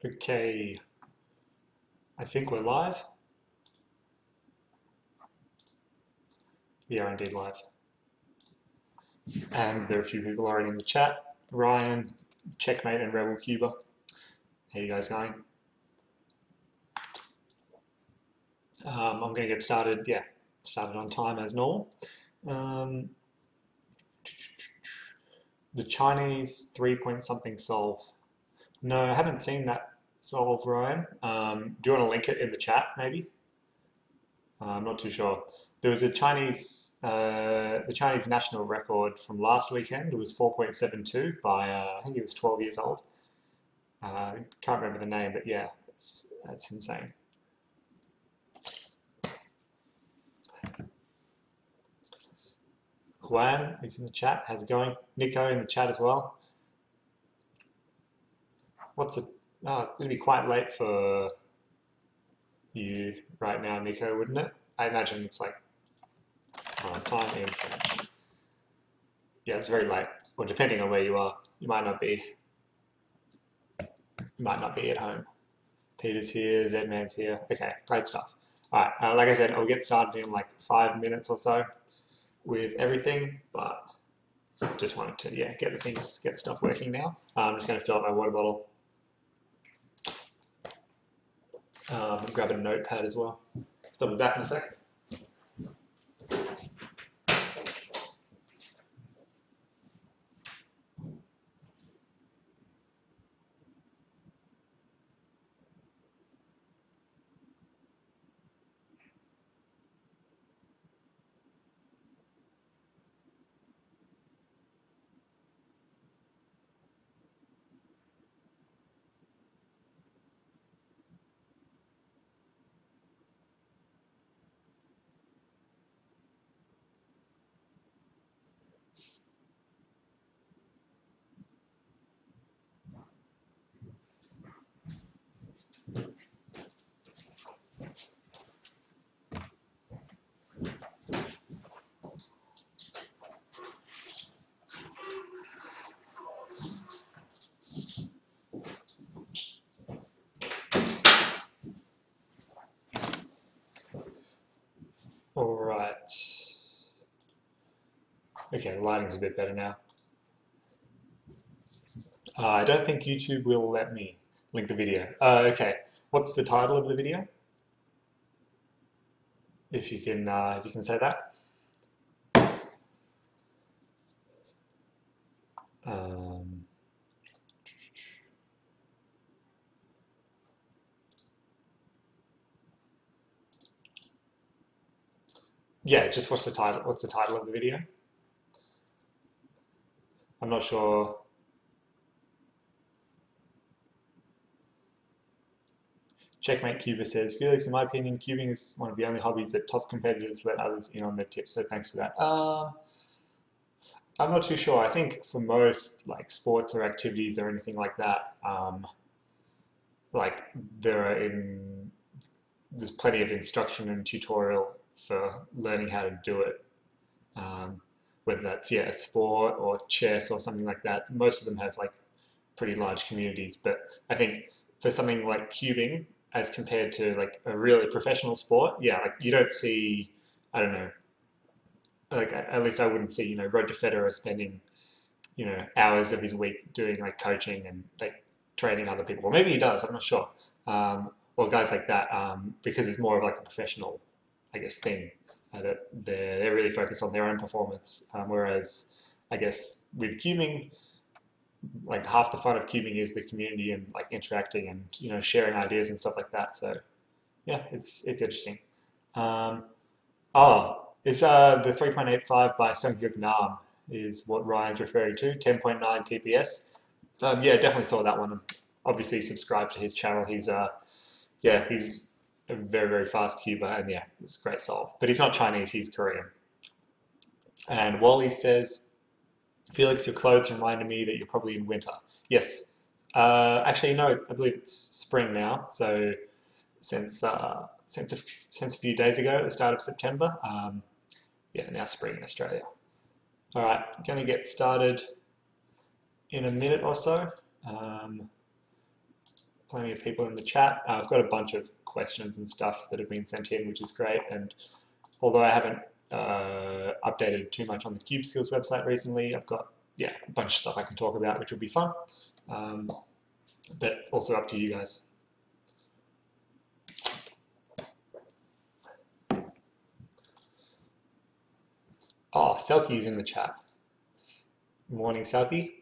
Okay, I think we're live. We are indeed live. And there are a few people already in the chat. Ryan, Checkmate, and Rebel Cuba. How you guys going? I'm going to get started, started on time as normal. The Chinese 3-point something solve. No, I haven't seen that solve, Ryan. Do you want to link it in the chat, maybe? I'm not too sure. There was the Chinese national record from last weekend. It was 4.72 by, I think he was 12 years old. Can't remember the name, but yeah, that's insane. Juan is in the chat. How's it going? Nico in the chat as well. It'd be quite late for you right now, Nico, wouldn't it? I imagine it's like time in France. Yeah, it's very late. Or depending on where you are, you might not be at home. Peter's here, Zedman's here. Okay, great stuff. All right, like I said, I'll get started in like 5 minutes or so with everything, but just wanted to get the stuff working now. I'm just going to fill up my water bottle. Grab a notepad as well. So I'll be back in a sec. All right. Okay, the lighting's a bit better now. I don't think YouTube will let me link the video. Okay, what's the title of the video? If you can say that. Yeah, just what's the title? What's the title of the video? I'm not sure. Checkmate Cuba says, Felix, in my opinion, cubing is one of the only hobbies that top competitors let others in on their tips. So thanks for that. I'm not too sure. I think for most like sports or activities or anything like that, like there's plenty of instruction and tutorial for learning how to do it. Whether that's a sport or chess or something like that. Most of them have like pretty large communities, but I think for something like cubing, as compared to like a really professional sport, like you don't see, I don't know, like at least I wouldn't see, Roger Federer spending, hours of his week doing like coaching and like training other people. Or maybe he does, I'm not sure. Or guys like that, because it's more of like a professional, I guess, thing. They're really focused on their own performance, whereas I guess with cubing, like half the fun of cubing is the community and like interacting and sharing ideas and stuff like that. So yeah, it's interesting. It's the 3.85 by Sunghyuk Nam is what Ryan's referring to. 10.9 TPS. Definitely saw that one. Obviously subscribed to his channel. He's he's a very, very fast cuber, and it's a great solve. But he's not Chinese, he's Korean. And Wally says, Felix, your clothes reminded me that you're probably in winter. Yes. Actually, no, I believe it's spring now. So since a few days ago, at the start of September, now spring in Australia. All right, going to get started in a minute or so. plenty of people in the chat. I've got a bunch of questions and stuff that have been sent in, which is great. And although I haven't updated too much on the CubeSkills website recently, I've got a bunch of stuff I can talk about, which will be fun. But also up to you guys. Oh, Selkie's in the chat. Good morning, Selkie.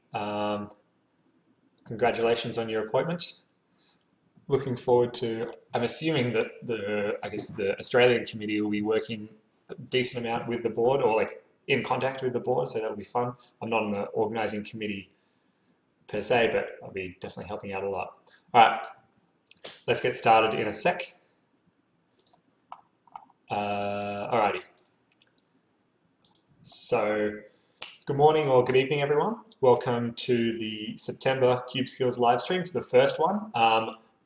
Congratulations on your appointment. Looking forward to, I'm assuming that the Australian committee will be working a decent amount with the board, or like in contact with the board, so that'll be fun. I'm not on the organising committee per se, but I'll be definitely helping out a lot. All right, let's get started in a sec. Alrighty. So, good morning or good evening, everyone. Welcome to the September CubeSkills live stream, for the first one.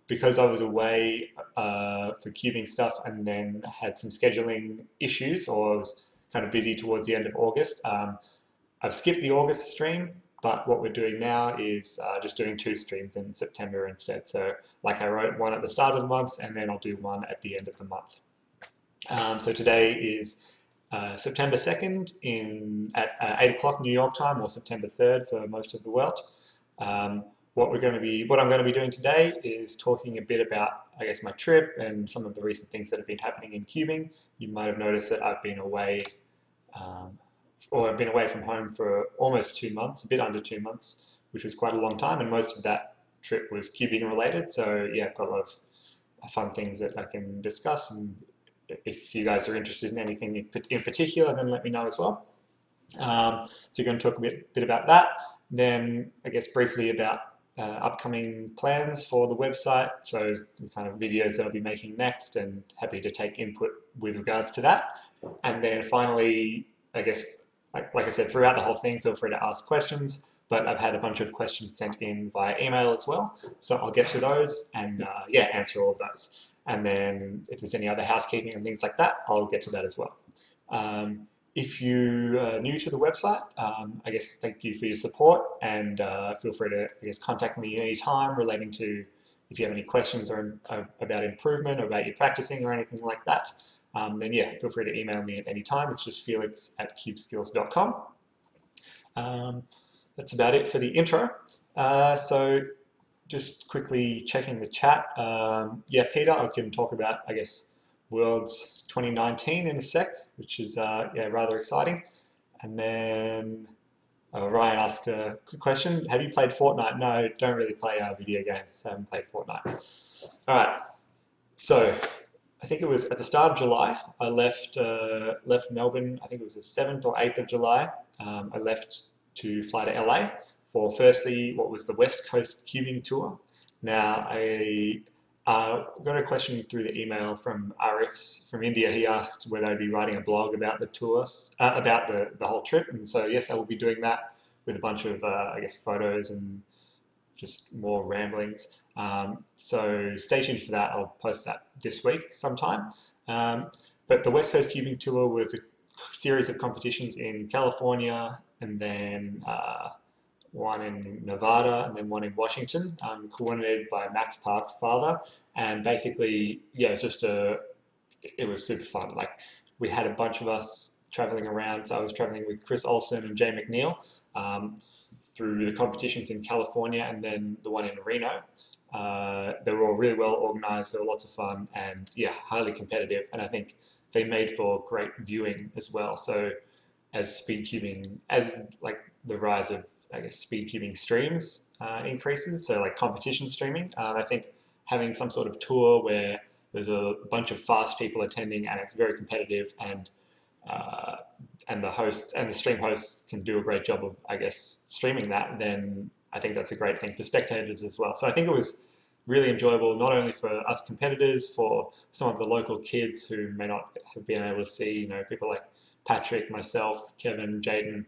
Because I was away for cubing stuff and then had some scheduling issues, or I was kind of busy towards the end of August, I've skipped the August stream, but what we're doing now is just doing 2 streams in September instead. So like I wrote one at the start of the month, and then I'll do one at the end of the month. So today is September 2nd at 8 o'clock New York time, or September 3rd for most of the world. What I'm going to be doing today is talking a bit about, I guess, my trip and some of the recent things that have been happening in cubing. You might have noticed that I've been away, I've been away from home for almost 2 months, a bit under 2 months, which was quite a long time, and most of that trip was cubing related. So yeah, I've got a lot of fun things that I can discuss, and if you guys are interested in anything in particular, then let me know as well. So you're going to talk a bit about that. Then I guess briefly about upcoming plans for the website, so the kind of videos that I'll be making next, and happy to take input with regards to that. And then finally, I guess, like I said, throughout the whole thing, feel free to ask questions, but I've had a bunch of questions sent in via email as well, so I'll get to those and answer all of those. And then if there's any other housekeeping and things like that, I'll get to that as well. If you are new to the website, I guess thank you for your support, and feel free to, I guess, contact me anytime relating to if you have any questions or about improvement, or about your practicing or anything like that. Then yeah, feel free to email me at any time. It's just felix@cubeskills.com. That's about it for the intro. So just quickly checking the chat. Yeah, Peter, I can talk about, I guess, Worlds 2019 in a sec, which is rather exciting. And then Ryan asked a good question. Have you played Fortnite? No, don't really play video games. I haven't played Fortnite. All right. So I think it was at the start of July. I left Melbourne. I think it was the 7th or 8th of July. I left to fly to LA for firstly what was the West Coast Cubing Tour. Now I got a question through the email from Arifs from India. He asked whether I'd be writing a blog about the tours, about the whole trip, and so yes, I will be doing that with a bunch of I guess photos and just more ramblings. So stay tuned for that. I'll post that this week sometime. But the West Coast Cubing Tour was a series of competitions in California, and then one in Nevada, and then one in Washington, coordinated by Max Park's father. And basically, yeah, it was super fun. Like, we had a bunch of us traveling around. So I was traveling with Chris Olsen and Jay McNeil through the competitions in California, and then the one in Reno. They were all really well organized. They were lots of fun, and yeah, highly competitive. And I think they made for great viewing as well. So as speed cubing, as like the rise of, I guess, speed cubing streams increases, so like competition streaming, I think having some sort of tour where there's a bunch of fast people attending and it's very competitive, and the hosts and the stream hosts can do a great job of, I guess, streaming that, then I think that's a great thing for spectators as well. So I think it was really enjoyable, not only for us competitors, for some of the local kids who may not have been able to see, you know, people like Patrick, myself, Kevin, Jaden.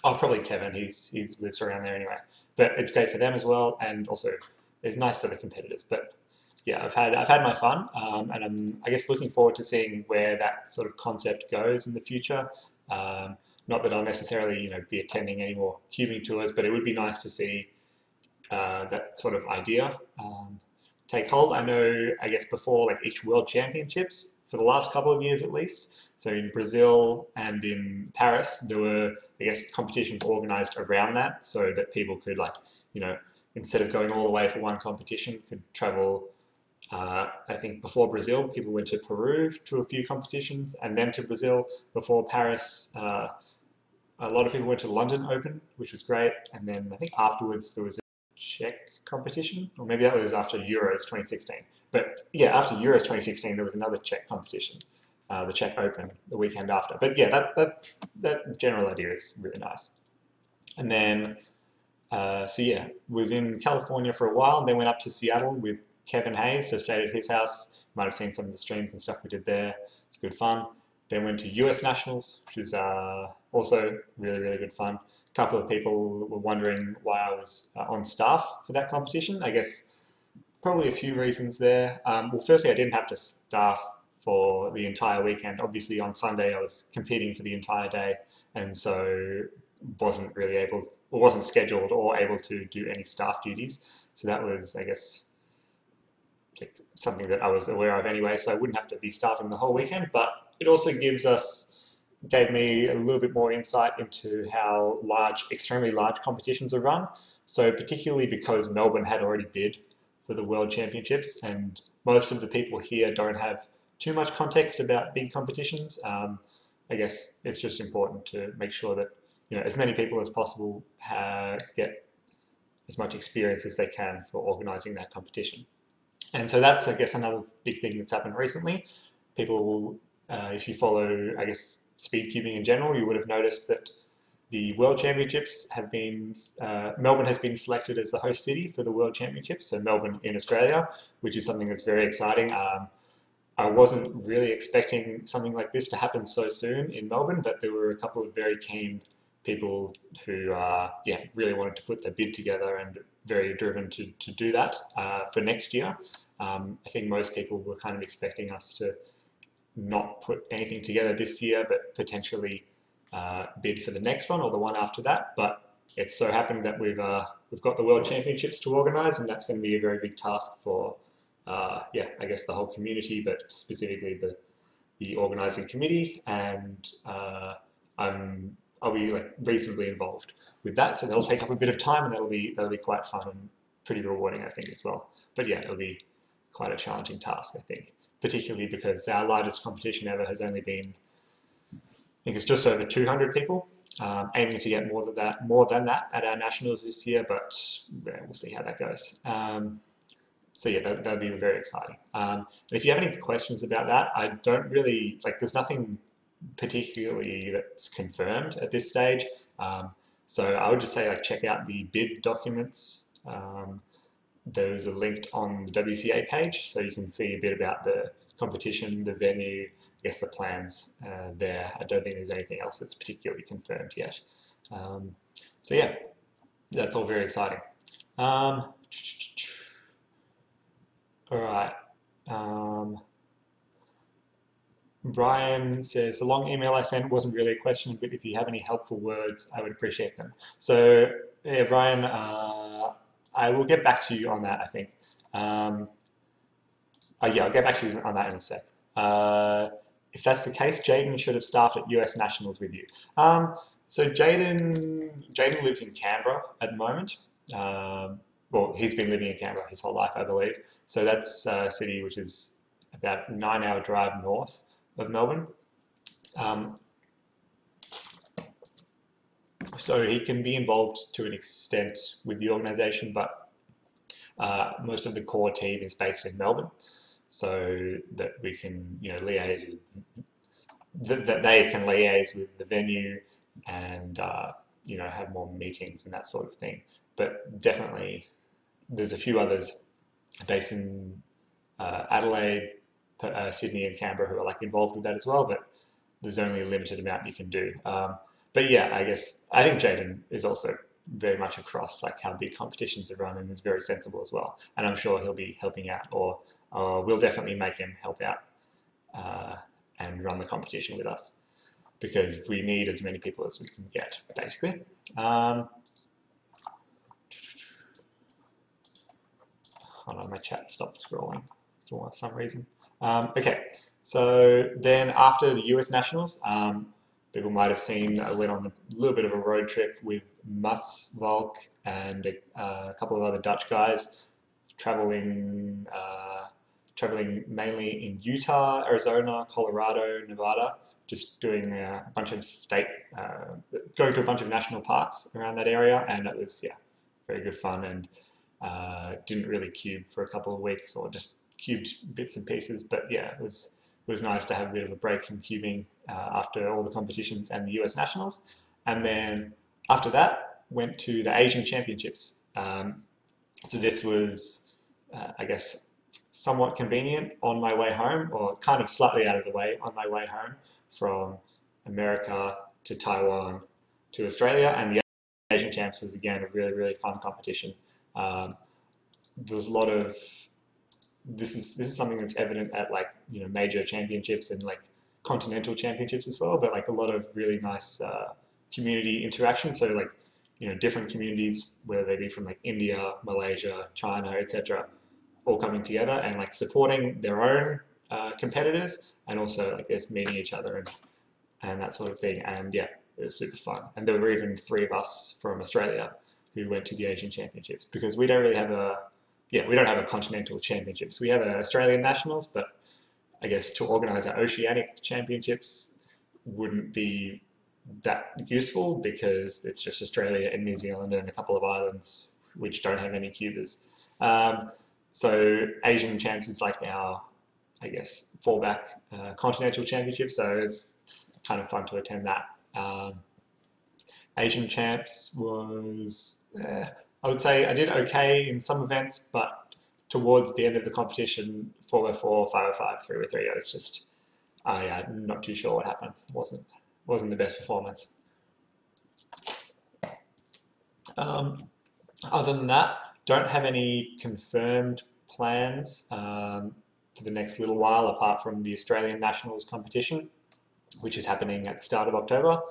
Oh, probably Kevin, he lives around there anyway. But it's great for them as well, and also it's nice for the competitors. But yeah, I've had my fun, and I'm, I guess, looking forward to seeing where that sort of concept goes in the future. Not that I'll necessarily, you know, be attending any more cubing tours, but it would be nice to see that sort of idea take hold. I know, I guess before like each World Championships, for the last couple of years at least, so in Brazil and in Paris, there were, I guess, competitions organized around that so that people could like, you know, instead of going all the way for one competition, could travel. I think before Brazil, people went to Peru to a few competitions and then to Brazil. Before Paris, a lot of people went to London Open, which was great. And then I think afterwards there was a Czech competition, or maybe that was after Euros 2016. But yeah, after Euros 2016, there was another Czech competition, the Czech Open, the weekend after. But yeah, that general idea is really nice. And then, so yeah, was in California for a while, and then went up to Seattle with Kevin Hayes, so stayed at his house. Might have seen some of the streams and stuff we did there. It's good fun. Then went to US Nationals, which was also really, really good fun. A couple of people were wondering why I was on staff for that competition. I guess probably a few reasons there. Well, firstly, I didn't have to staff for the entire weekend. Obviously, on Sunday, I was competing for the entire day, and so wasn't really able, or wasn't scheduled or able to do any staff duties. So that was, I guess, something that I was aware of anyway, so I wouldn't have to be staffing the whole weekend, but it also gave me a little bit more insight into how extremely large competitions are run. So particularly because Melbourne had already bid for the World Championships, and most of the people here don't have too much context about big competitions. I guess it's just important to make sure that, you know, as many people as possible get as much experience as they can for organising that competition. And so that's, I guess, another big thing that's happened recently. People, if you follow, I guess, speedcubing in general, you would have noticed that the World Championships have been, Melbourne has been selected as the host city for the World Championships, so Melbourne in Australia, which is something that's very exciting. I wasn't really expecting something like this to happen so soon in Melbourne, but there were a couple of very keen people who really wanted to put their bid together and very driven to do that for next year. I think most people were kind of expecting us to not put anything together this year, but potentially bid for the next one or the one after that. But it's so happened that we've got the World Championships to organise, and that's going to be a very big task for I guess the whole community, but specifically the organising committee, and I'll be like reasonably involved with that, so that'll take up a bit of time, and that'll be quite fun and pretty rewarding, I think, as well. But yeah, it'll be quite a challenging task, I think, particularly because our largest competition ever has only been, I think it's just over 200 people, aiming to get more than that at our nationals this year, but we'll see how that goes. So yeah, that'll be very exciting. And if you have any questions about that, I don't really, there's nothing particularly that's confirmed at this stage. So I would just say check out the bid documents. Those are linked on the WCA page, so you can see a bit about the competition, the venue, I guess the plans there. I don't think there's anything else that's particularly confirmed yet. So yeah, that's all very exciting. All right. Brian says, the long email I sent wasn't really a question, but if you have any helpful words, I would appreciate them. So, yeah, Brian, I will get back to you on that, I think. Yeah, I'll get back to you on that in a sec. If that's the case, Jaden should have staffed at US Nationals with you. So Jaden lives in Canberra at the moment. Well, he's been living in Canberra his whole life, I believe. So that's a city which is about a 9-hour drive north of Melbourne. So he can be involved to an extent with the organisation, but most of the core team is based in Melbourne, so that we can, liaise with, that they can liaise with the venue and, have more meetings and that sort of thing. But definitely, there's a few others based in Adelaide, Sydney and Canberra who are involved with that as well, but there's only a limited amount you can do. But yeah, I think Jaden is also very much across how big competitions are run and is very sensible as well. And I'm sure he'll be helping out, or we'll definitely make him help out and run the competition with us, because we need as many people as we can get, basically. Oh no, my chat stopped scrolling for some reason. Okay, so then after the US Nationals, people might have seen I went on a little bit of a road trip with Mats Valk and a couple of other Dutch guys, traveling mainly in Utah, Arizona, Colorado, Nevada, just doing a bunch of going to a bunch of national parks around that area, and it was very good fun, and didn't really cube for a couple of weeks, or just cubed bits and pieces, but yeah, it was nice to have a bit of a break from cubing after all the competitions and the US Nationals. And then after that, went to the Asian Championships. So this was, I guess, somewhat convenient on my way home, or kind of slightly out of the way on my way home from America to Taiwan to Australia. And the Asian Champs was, again, a really, really fun competition. There's a lot of this is something that's evident at major championships and continental championships as well, but a lot of really nice community interaction. So different communities, whether they be from India, Malaysia, China, etc., all coming together and supporting their own competitors, and also just meeting each other and that sort of thing. And yeah, it was super fun. And there were even 3 of us from Australia who went to the Asian Championships, because we don't really have we don't have a continental championships. We have an Australian Nationals, but I guess to organise our Oceanic Championships wouldn't be that useful, because it's just Australia and New Zealand and a couple of islands which don't have any cubers. So Asian Champs is our, I guess, fallback continental championship, so it's kind of fun to attend that. Asian Champs was, I would say I did okay in some events, but towards the end of the competition, 4x4, 5x5, 3x3, I was just, I'm not too sure what happened. Wasn't the best performance. Other than that, don't have any confirmed plans for the next little while, apart from the Australian Nationals competition, which is happening at the start of October.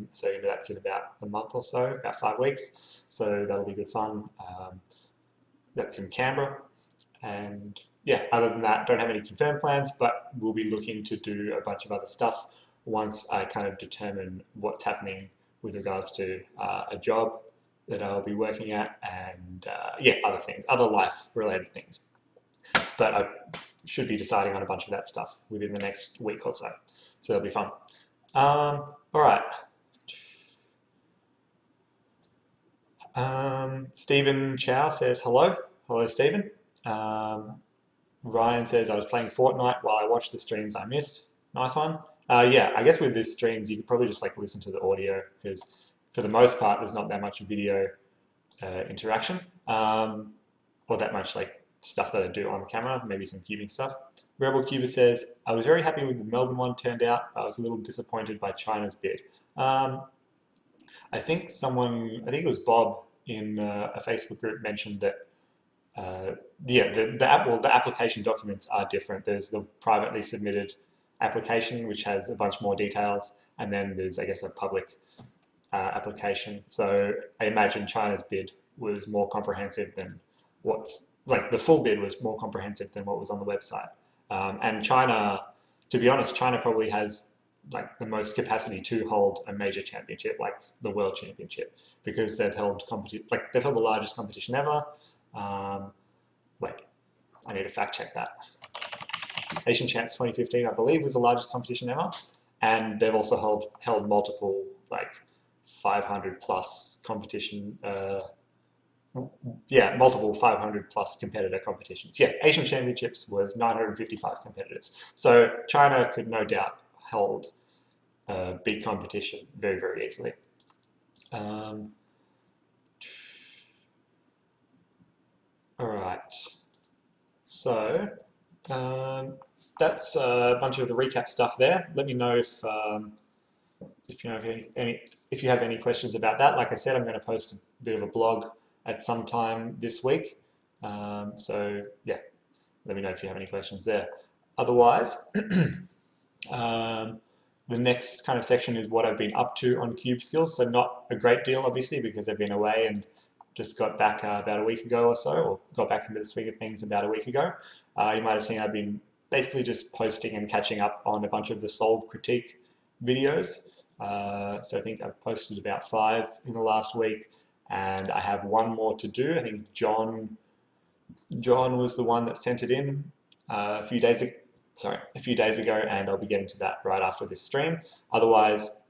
So that's in about a month or so, about 5 weeks. So that'll be good fun. That's in Canberra. And yeah, other than that, don't have any confirmed plans, but we'll be looking to do a bunch of other stuff once I kind of determine what's happening with regards to a job that I'll be working at, and other things, other life-related things. But I should be deciding on a bunch of that stuff within the next week or so. So that'll be fun. All right. Stephen Chow says hello. Hello, Stephen. Ryan says, I was playing Fortnite while I watched the streams I missed. Nice one. Yeah, I guess with this streams, you could probably just listen to the audio, because for the most part, there's not that much video interaction, or that much stuff that I do on the camera, maybe some cubing stuff. Rebel Cuba says, I was very happy with the Melbourne one turned out. I was a little disappointed by China's bid. I think it was Bob in a Facebook group mentioned that the application documents are different. There's the privately submitted application, which has a bunch more details, and then there's, I guess, a public application. So I imagine China's bid was more comprehensive than the full bid was more comprehensive than what was on the website. And China, to be honest, China probably has the most capacity to hold a major championship, like the World Championship, because they've held the largest competition ever. I need to fact check that. Asian Champs 2015, I believe, was the largest competition ever, and they've also held multiple 500 plus competition. Multiple 500 plus competitor competitions. Yeah, Asian Championships was 955 competitors. So China could no doubt hold a big competition very, very easily. All right. So that's a bunch of the recap stuff there. Let me know if you have any questions about that. Like I said, I'm going to post a bit of a blog at some time this week. So yeah, let me know if you have any questions there. Otherwise, the next kind of section is what I've been up to on CubeSkills. So not a great deal, obviously, because I've been away and just got back about a week ago or so, or got back into the swing of things about a week ago. You might have seen I've been basically just posting and catching up on a bunch of the solve critique videos. So I think I've posted about 5 in the last week, and I have 1 more to do. I think John was the one that sent it in a few days ago, and I'll be getting to that right after this stream. Otherwise,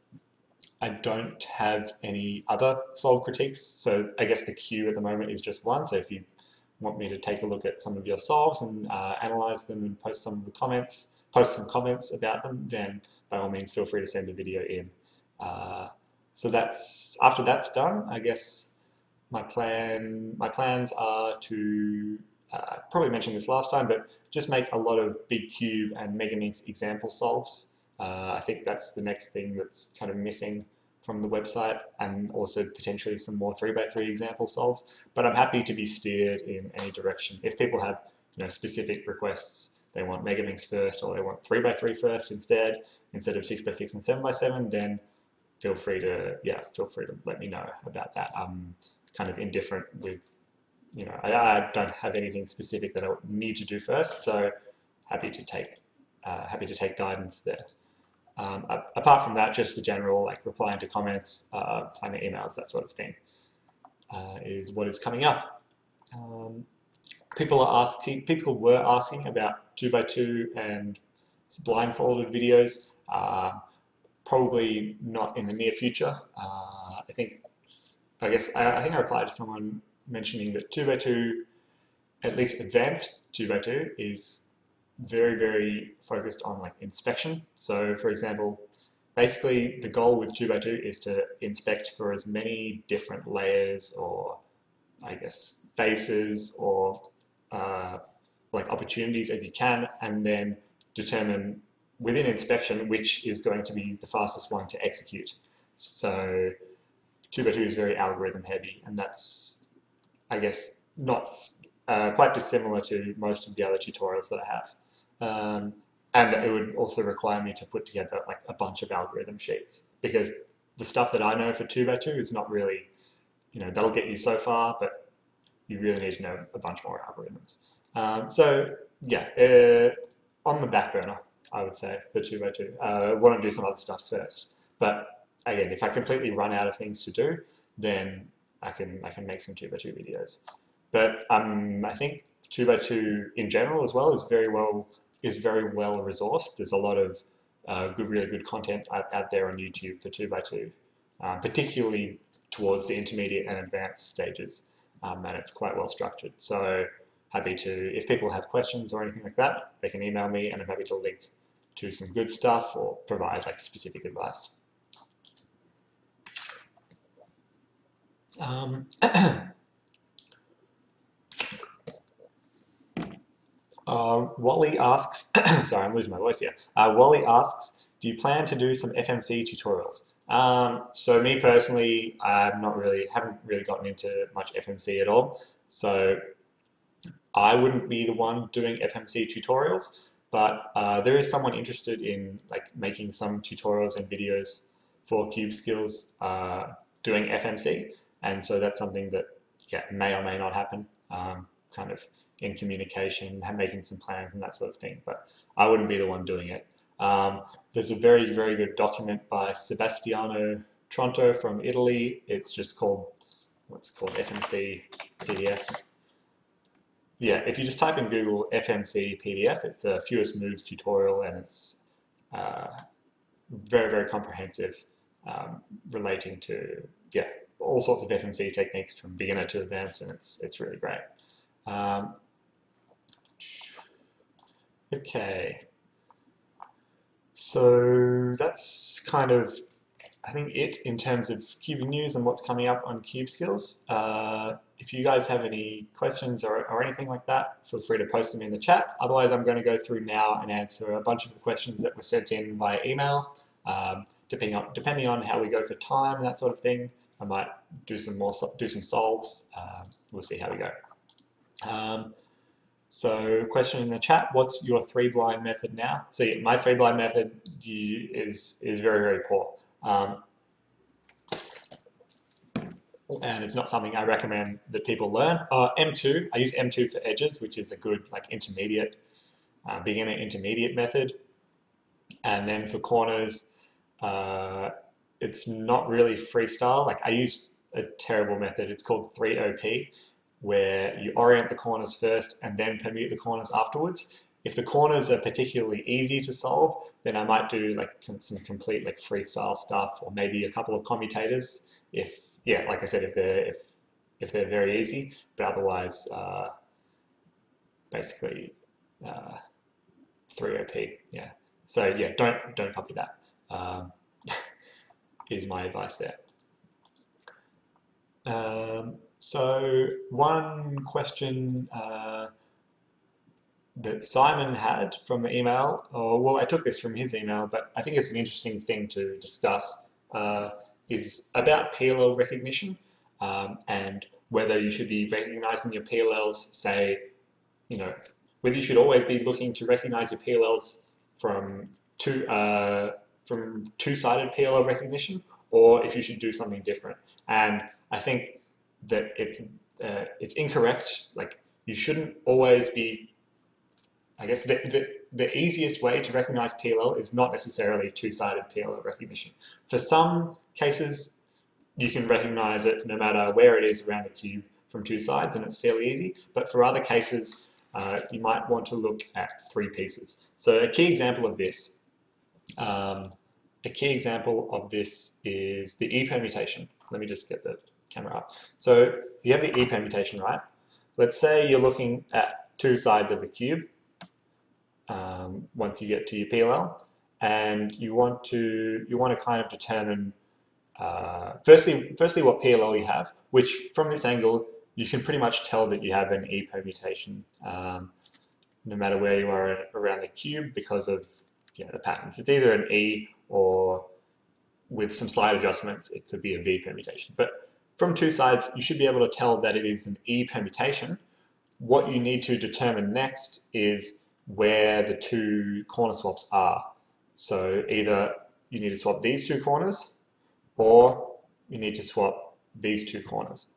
I don't have any other solve critiques, so I guess the queue at the moment is just 1. So if you want me to take a look at some of your solves and analyze them and post some comments about them, then by all means feel free to send a video in. So after that's done, I guess my plans are to probably mentioned this last time, but just make a lot of big cube and Megaminx example solves. I think that's the next thing that's kind of missing from the website, and also potentially some more 3x3 example solves. But I'm happy to be steered in any direction. If people have specific requests, they want Megaminx first, or they want 3x3 first instead of 6x6 and 7x7, then feel free to let me know about that. I'm kind of indifferent with, I don't have anything specific that I need to do first, so happy to take guidance there. Apart from that, just the general replying to comments, replying to emails, that sort of thing, is what is coming up. People were asking about 2x2 and blindfolded videos. Probably not in the near future. I think I replied to someone mentioning that 2x2, at least advanced 2x2, is very, very focused on inspection. So for example, basically the goal with 2x2 is to inspect for as many different layers, or I guess faces, or opportunities as you can, and then determine within inspection which is going to be the fastest one to execute. So 2x2 is very algorithm heavy, and that's, I guess, not quite dissimilar to most of the other tutorials that I have. And it would also require me to put together a bunch of algorithm sheets, because the stuff that I know for 2x2 is not really, that'll get you so far, but you really need to know a bunch more algorithms. So yeah, on the back burner, I would say, for 2x2. I want to do some other stuff first. But again, if I completely run out of things to do, then I can make some 2x2 videos. But I think 2x2 in general as well is very well resourced. There's a lot of really good content out there on YouTube for 2x2, particularly towards the intermediate and advanced stages, and it's quite well structured. So happy to, if people have questions or anything like that, they can email me, and I'm happy to link to some good stuff or provide specific advice. Wally asks, sorry, I'm losing my voice here. Wally asks, do you plan to do some FMC tutorials? So me personally, haven't really gotten into much FMC at all. So I wouldn't be the one doing FMC tutorials, but there is someone interested in making some tutorials and videos for CubeSkills doing FMC, and so that's something that may or may not happen. Kind of in communication, making some plans and that sort of thing, but I wouldn't be the one doing it. There's a very, very good document by Sebastiano Tronto from Italy. It's just called, FMC PDF. Yeah, if you just type in Google FMC PDF, it's a fewest moves tutorial, and it's very, very comprehensive, relating to all sorts of FMC techniques from beginner to advanced, and it's really great. Okay, so that's kind of, I think, it in terms of Cube news and what's coming up on CubeSkills. If you guys have any questions or anything like that, feel free to post them in the chat. Otherwise, I'm going to go through now and answer a bunch of the questions that were sent in via email. Depending on how we go for time and that sort of thing, I might do some solves. We'll see how we go. So question in the chat, what's your 3-blind method now? So yeah, my 3-blind method is very, very poor. and it's not something I recommend that people learn. M2, I use M2 for edges, which is a good like intermediate, beginner intermediate method. And then for corners, it's not really freestyle. Like I use a terrible method. It's called 3OP, where you orient the corners first and then permute the corners afterwards. If the corners are particularly easy to solve, then I might do like some complete like freestyle stuff, or maybe a couple of commutators. If yeah, like I said, if they're very easy, but otherwise, basically 3OP. Yeah. So yeah, don't copy that. Is my advice there. So one question that Simon had from the email, well, I took this from his email, but I think it's an interesting thing to discuss, is about PLL recognition, and whether you should be recognizing your PLLs, say, you know, whether you should always be looking to recognize your PLLs from two-sided PLL recognition, or if you should do something different. And I think that it's incorrect. Like, you shouldn't always be, I guess the easiest way to recognize PLL is not necessarily two-sided PLL recognition. For some cases, you can recognize it no matter where it is around the cube from two sides, and it's fairly easy. But for other cases, you might want to look at three pieces. So a key example of this, is the E permutation. Let me just get the camera up. So you have the E permutation, right? Let's say you're looking at two sides of the cube. Once you get to your PLL, and you want to kind of determine firstly what PLL you have, which from this angle you can pretty much tell that you have an E permutation, no matter where you are around the cube, because of the patterns. It's either an E, or with some slight adjustments it could be a V permutation. But from two sides you should be able to tell that it is an E permutation. What you need to determine next is where the two corner swaps are. So either you need to swap these two corners, or you need to swap these two corners.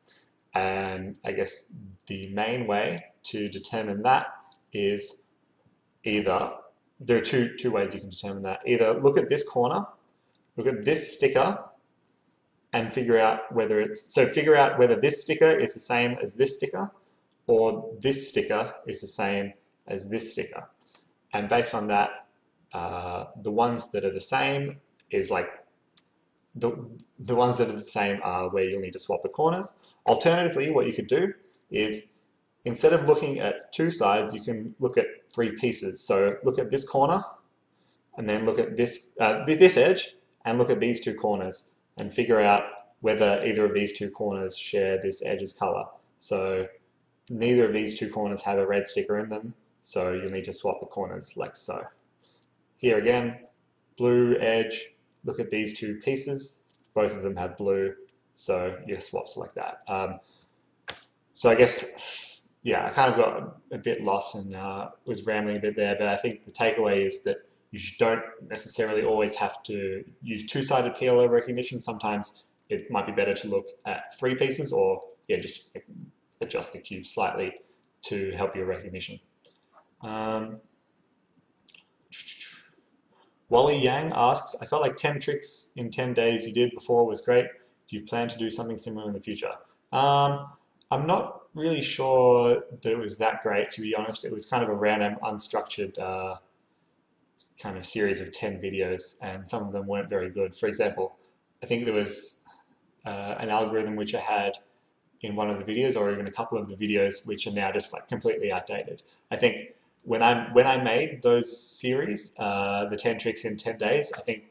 And I guess the main way to determine that is either, there are two ways you can determine that. Either look at this corner, look at this sticker, and figure out whether this sticker is the same as this sticker, or this sticker is the same as this sticker. And based on that, the ones that are the same is like, the ones that are the same are where you'll need to swap the corners. Alternatively, what you could do is, instead of looking at two sides, you can look at three pieces. So look at this corner, and then look at this edge, and look at these two corners, and figure out whether either of these two corners share this edge's color. So neither of these two corners have a red sticker in them, so you'll need to swap the corners like so. Here again, blue edge, look at these two pieces, both of them have blue, so you swap like that. So I guess, yeah, I kind of got a bit lost and was rambling a bit there, but I think the takeaway is that you don't necessarily always have to use two-sided PLL recognition. Sometimes it might be better to look at three pieces, or just adjust the cube slightly to help your recognition. Wally Yang asks, I felt like 10 tricks in 10 days you did before was great. Do you plan to do something similar in the future? I'm not really sure that it was that great, to be honest. It was kind of a random, unstructured kind of series of 10 videos, and some of them weren't very good. For example, I think there was an algorithm which I had in one of the videos, or even a couple of the videos, which are now just like completely outdated. I think when I made those series, the 10 tricks in 10 days, I think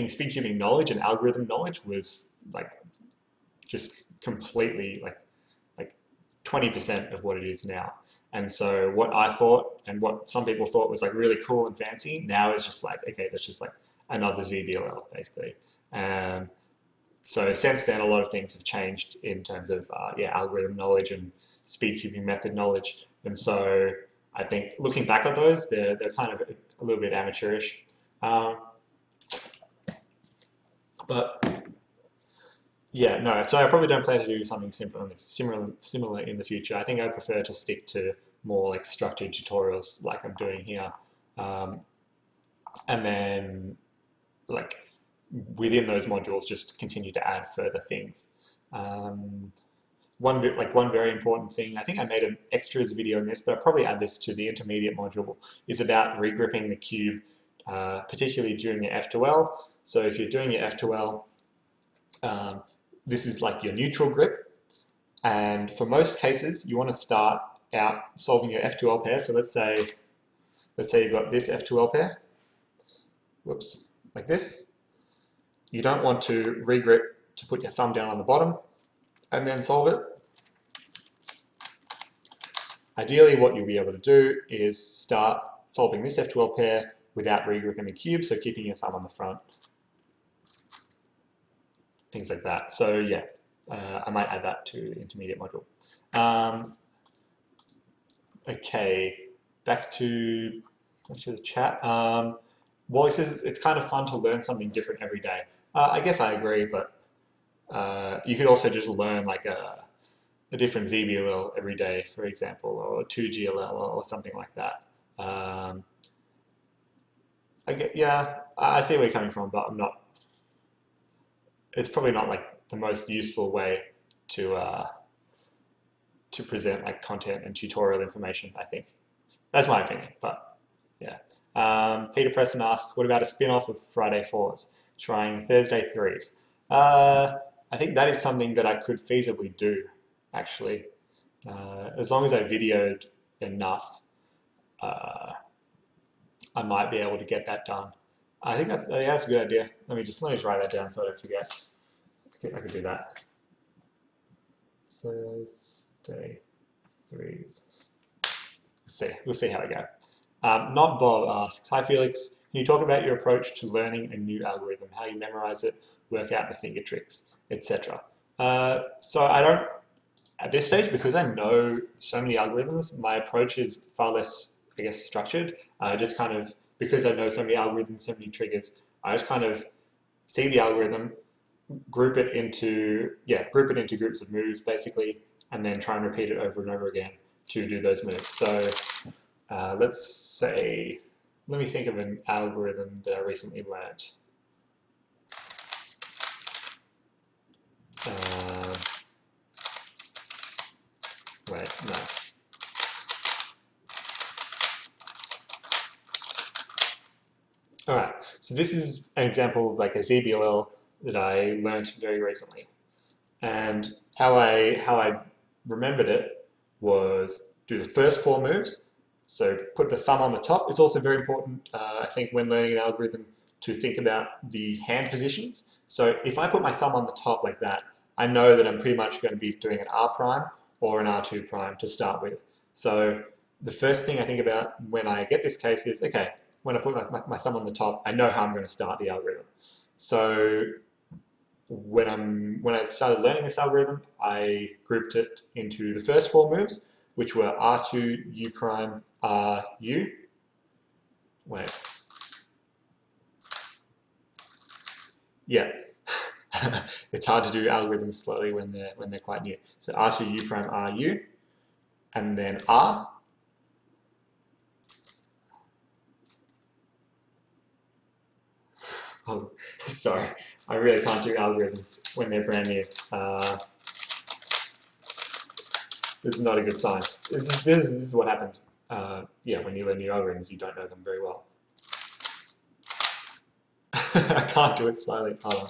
speed cubing knowledge and algorithm knowledge was like just completely like 20% of what it is now. And so what I thought and what some people thought was like really cool and fancy, now is just like, okay, that's just like another ZBLL basically. So since then, a lot of things have changed in terms of algorithm knowledge and speed cubing method knowledge. And so I think looking back at those, they're kind of a little bit amateurish. But Yeah, no. So I probably don't plan to do something similar in the future. I think I prefer to stick to more like structured tutorials, like I'm doing here, um, and then like within those modules, just continue to add further things. Um, one very important thing, I think I made an extras video on this, but I'll probably add this to the intermediate module, is about regripping the cube, particularly during your F2L. So if you're doing your F2L, this is like your neutral grip, and for most cases, you want to start out solving your F2L pair. So let's say you've got this F2L pair, whoops, like this. You don't want to regrip to put your thumb down on the bottom and then solve it. Ideally, what you'll be able to do is start solving this F2L pair without regripping the cube, so keeping your thumb on the front, things like that. So yeah, I might add that to the intermediate module. Okay, back to the chat. Wally says it's kind of fun to learn something different every day. I guess I agree, but you could also just learn like a different ZBLL every day, for example, or 2GLL or something like that. Yeah, I see where you're coming from, but I'm not. It's probably not like the most useful way to present like content and tutorial information. I think that's my opinion, but yeah. Peter Preston asks, what about a spin-off of Friday 4s, trying Thursday 3s? I think that is something that I could feasibly do, actually. As long as I videoed enough, I might be able to get that done. I think that's a good idea. Let me just write that down so I don't forget. Okay, I could do that. Thursday 3s. We'll see how I go. Not Bob asks, hi Felix, can you talk about your approach to learning a new algorithm, how you memorize it, work out the finger tricks, etc. So I don't, at this stage, because I know so many algorithms, my approach is far less, I guess, structured. Just kind of, because I know so many algorithms, so many triggers, I just kind of see the algorithm, group it into groups of moves, basically, and then try and repeat it over and over again to do those moves. So let's say, let me think of an algorithm that I recently learned. Wait, no. All right, so this is an example of like a ZBLL that I learned very recently. And how I remembered it was do the first 4 moves. So put the thumb on the top. It's also very important, I think, when learning an algorithm to think about the hand positions. So if I put my thumb on the top like that, I know that I'm pretty much going to be doing an R prime or an R2 prime to start with. So the first thing I think about when I get this case is, okay, when I put my thumb on the top, I know how I'm going to start the algorithm. So when I started learning this algorithm, I grouped it into the first 4 moves, which were R2, U prime, R, U. Wait. Yeah. It's hard to do algorithms slowly when they're quite new. So R2, U prime, R, U, and then R. Oh, sorry. I really can't do algorithms when they're brand new. This is not a good sign. This is what happens. Yeah, when you learn new algorithms, you don't know them very well. I can't do it slowly. Hold on.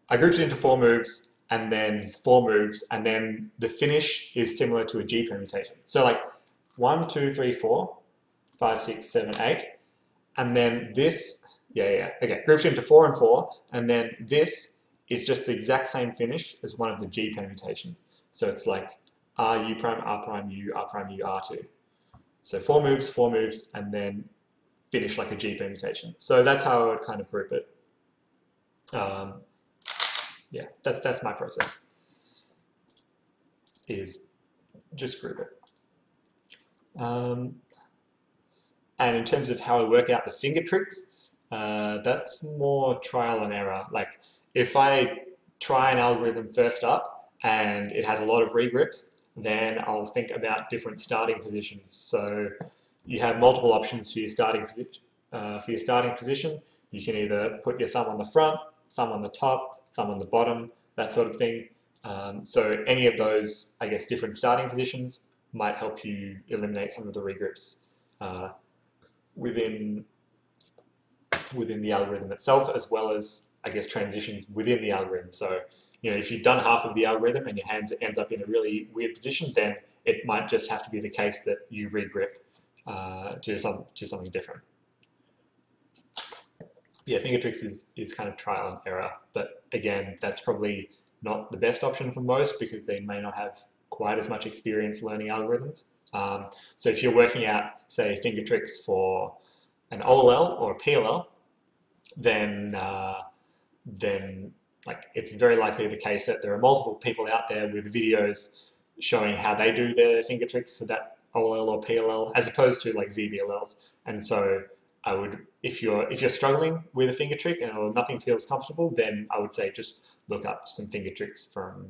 I grouped it into 4 moves, and then 4 moves, and then the finish is similar to a G permutation. So like 1, 2, 3, 4, 5, 6, 7, 8, and then this, okay, grouped into 4 and 4, and then this is just the exact same finish as one of the G permutations. So it's like R, U prime, R prime, U, R2. So 4 moves, and then finish like a G permutation. So that's how I would kind of group it. Yeah, that's my process, is just group it. And in terms of how I work out the finger tricks, that's more trial and error. Like if I try an algorithm first up and it has a lot of regrips, then I'll think about different starting positions. So you have multiple options for your starting position. You can either put your thumb on the front, thumb on the top, thumb on the bottom, that sort of thing. So any of those, I guess, different starting positions might help you eliminate some of the regrips within the algorithm itself, as well as, I guess, transitions within the algorithm. So, if you've done half of the algorithm and your hand ends up in a really weird position, then it might just have to be the case that you regrip to something different. Yeah, finger tricks is kind of trial and error, but again, that's probably not the best option for most because they may not have quite as much experience learning algorithms. So if you're working out, say, finger tricks for an OLL or a PLL, then like it's very likely the case that there are multiple people out there with videos showing how they do their finger tricks for that OLL or PLL, as opposed to like ZBLLs. And so I would, if you're struggling with a finger trick and nothing feels comfortable, then I would say just look up some finger tricks from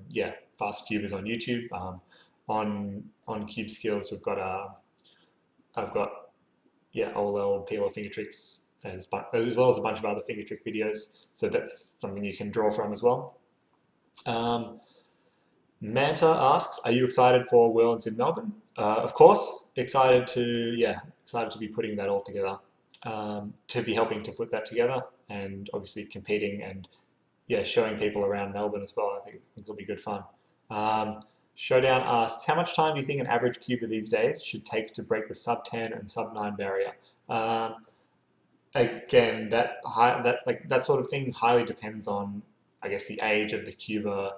fast cubers on YouTube. On CubeSkills, I've got OLL, PLL finger tricks, as well as a bunch of other finger trick videos. So that's something you can draw from as well. Manta asks, are you excited for Worlds in Melbourne? Of course, excited to be putting that all together, to be helping to put that together, and obviously competing and showing people around Melbourne as well. I think it'll be good fun. Showdown asks, how much time do you think an average cuber these days should take to break the sub 10 and sub 9 barrier? Again, that sort of thing highly depends on, I guess, the age of the cuber,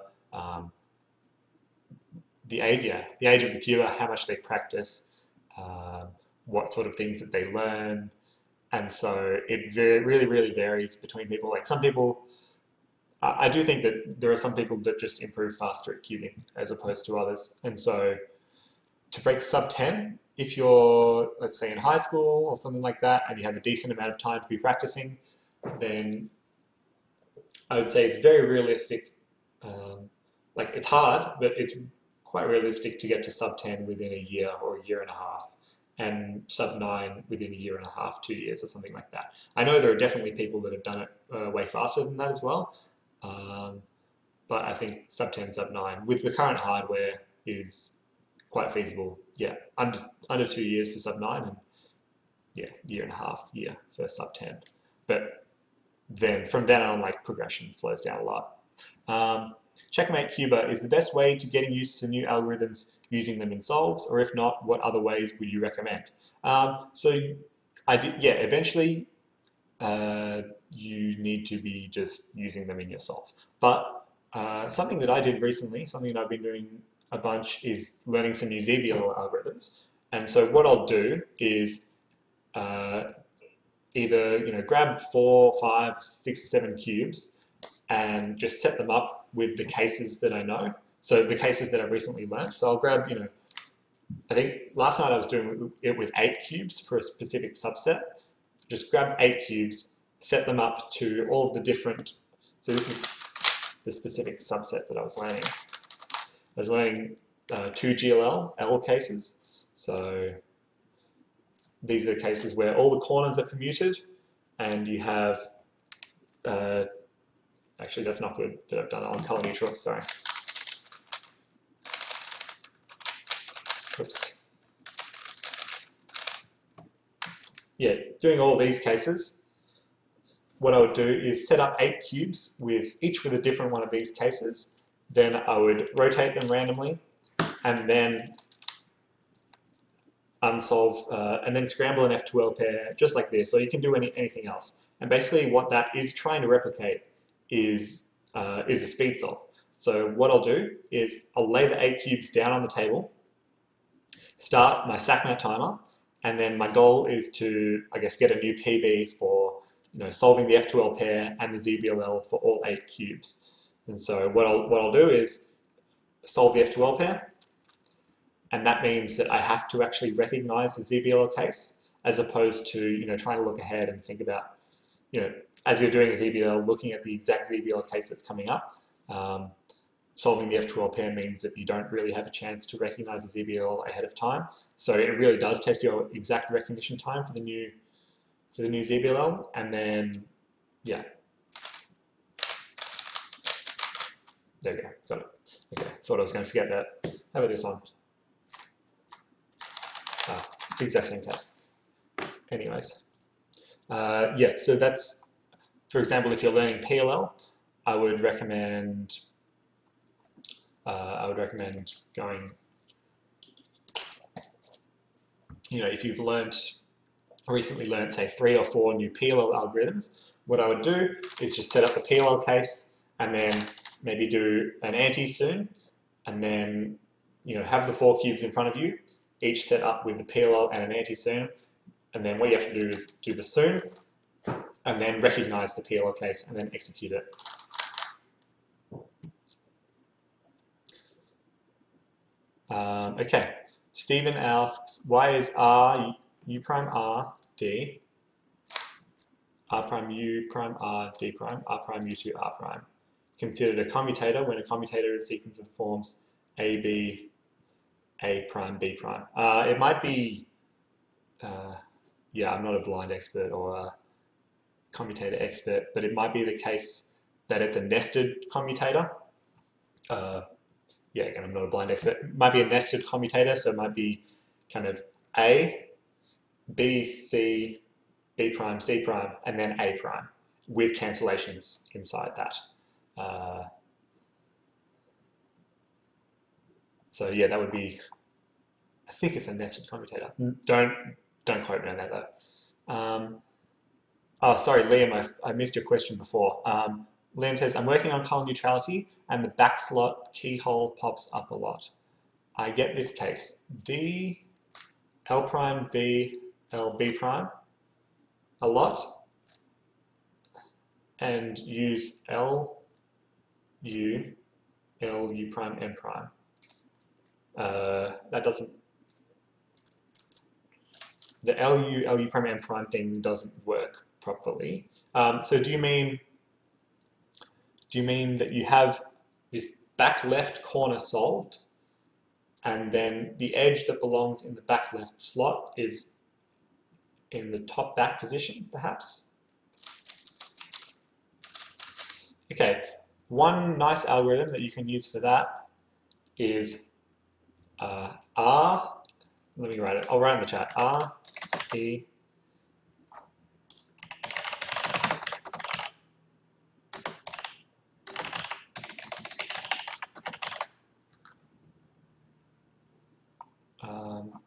the age of the cuber, how much they practice, what sort of things that they learn, and so it really varies between people. Like some people, I do think that there are some people that just improve faster at cubing as opposed to others, and so to break sub 10, if you're, let's say, in high school or something like that, and you have a decent amount of time to be practicing, then I would say it's very realistic. Like, it's hard, but it's quite realistic to get to sub 10 within a year or a year and a half, and sub 9 within a year and a half, 2 years or something like that. I know there are definitely people that have done it way faster than that as well, but I think sub 10, sub 9, with the current hardware, is quite feasible. Yeah, under 2 years for sub 9, and year and a half for sub 10. But then from then on, like, progression slows down a lot. Checkmate Cuba, is the best way to getting used to new algorithms using them in solves, or if not, what other ways would you recommend? Eventually you need to be just using them in your solves. But something that I did recently, something that I've been doing a bunch, is learning some new ZBL algorithms. And so what I'll do is either grab 4, 5, 6, or 7 cubes and just set them up with the cases that I know. So the cases that I've recently learned. So I'll grab, I think last night I was doing it with 8 cubes for a specific subset. Just grab 8 cubes, set them up to all of the different, so this is the specific subset that I was learning. I was learning 2 GLL L cases. So these are the cases where all the corners are commuted, and you have, actually that's not good that I've done it on color neutral, sorry. Oops. Yeah, doing all these cases, what I would do is set up 8 cubes each with a different one of these cases. Then I would rotate them randomly, and then unsolve, and then scramble an F2L pair just like this, or you can do anything else. And basically what that is trying to replicate is a speed solve. So what I'll do is I'll lay the 8 cubes down on the table, start my StackMat timer, and then my goal is to, I guess, get a new PB for solving the F2L pair and the ZBLL for all 8 cubes. And so what I'll do is solve the F2L pair, and that means that I have to actually recognize the ZBLL case, as opposed to trying to look ahead and think about as you're doing a ZBL, looking at the exact ZBL case that's coming up. Solving the F12 pair means that you don't really have a chance to recognize the ZBL ahead of time. So it really does test your exact recognition time for the new ZBL, and then yeah, there we go, got it. Okay, thought I was going to forget that. How about this one? It's the exact same case. Anyways, yeah. So that's, for example, if you're learning PLL, I would recommend going, if you've recently learned, say, 3 or 4 new PLL algorithms, what I would do is just set up the PLL case and then maybe do an anti-soon, and then have the 4 cubes in front of you, each set up with the PLL and an anti-soon, and then what you have to do is do the soon, and then recognize the PLL case and then execute it. Okay, Stephen asks, why is R U prime R D, R prime U prime R D prime, R prime U2 R prime considered a commutator when a commutator is a sequence of forms A, B, A prime, B prime? It might be, yeah, I'm not a blind expert or a commutator expert, but it might be the case that it's a nested commutator. Yeah, again, I'm not a blind expert. It might be a nested commutator, so it might be kind of A, B, C, B prime, C prime, and then A prime with cancellations inside that. So yeah, that would be, I think it's a nested commutator. Don't quote me on that though. Oh, sorry, Liam, I missed your question before. Liam says, I'm working on column neutrality and the back slot keyhole pops up a lot. I get this case, D, L prime, V, L, B prime a lot, and use L, U, L, U prime, M prime. That doesn't, the L, U prime, M prime thing doesn't work properly. So do you mean that you have this back left corner solved, and then the edge that belongs in the back left slot is in the top back position, perhaps? Okay, one nice algorithm that you can use for that is R, let me write it, I'll write it in the chat, R, E,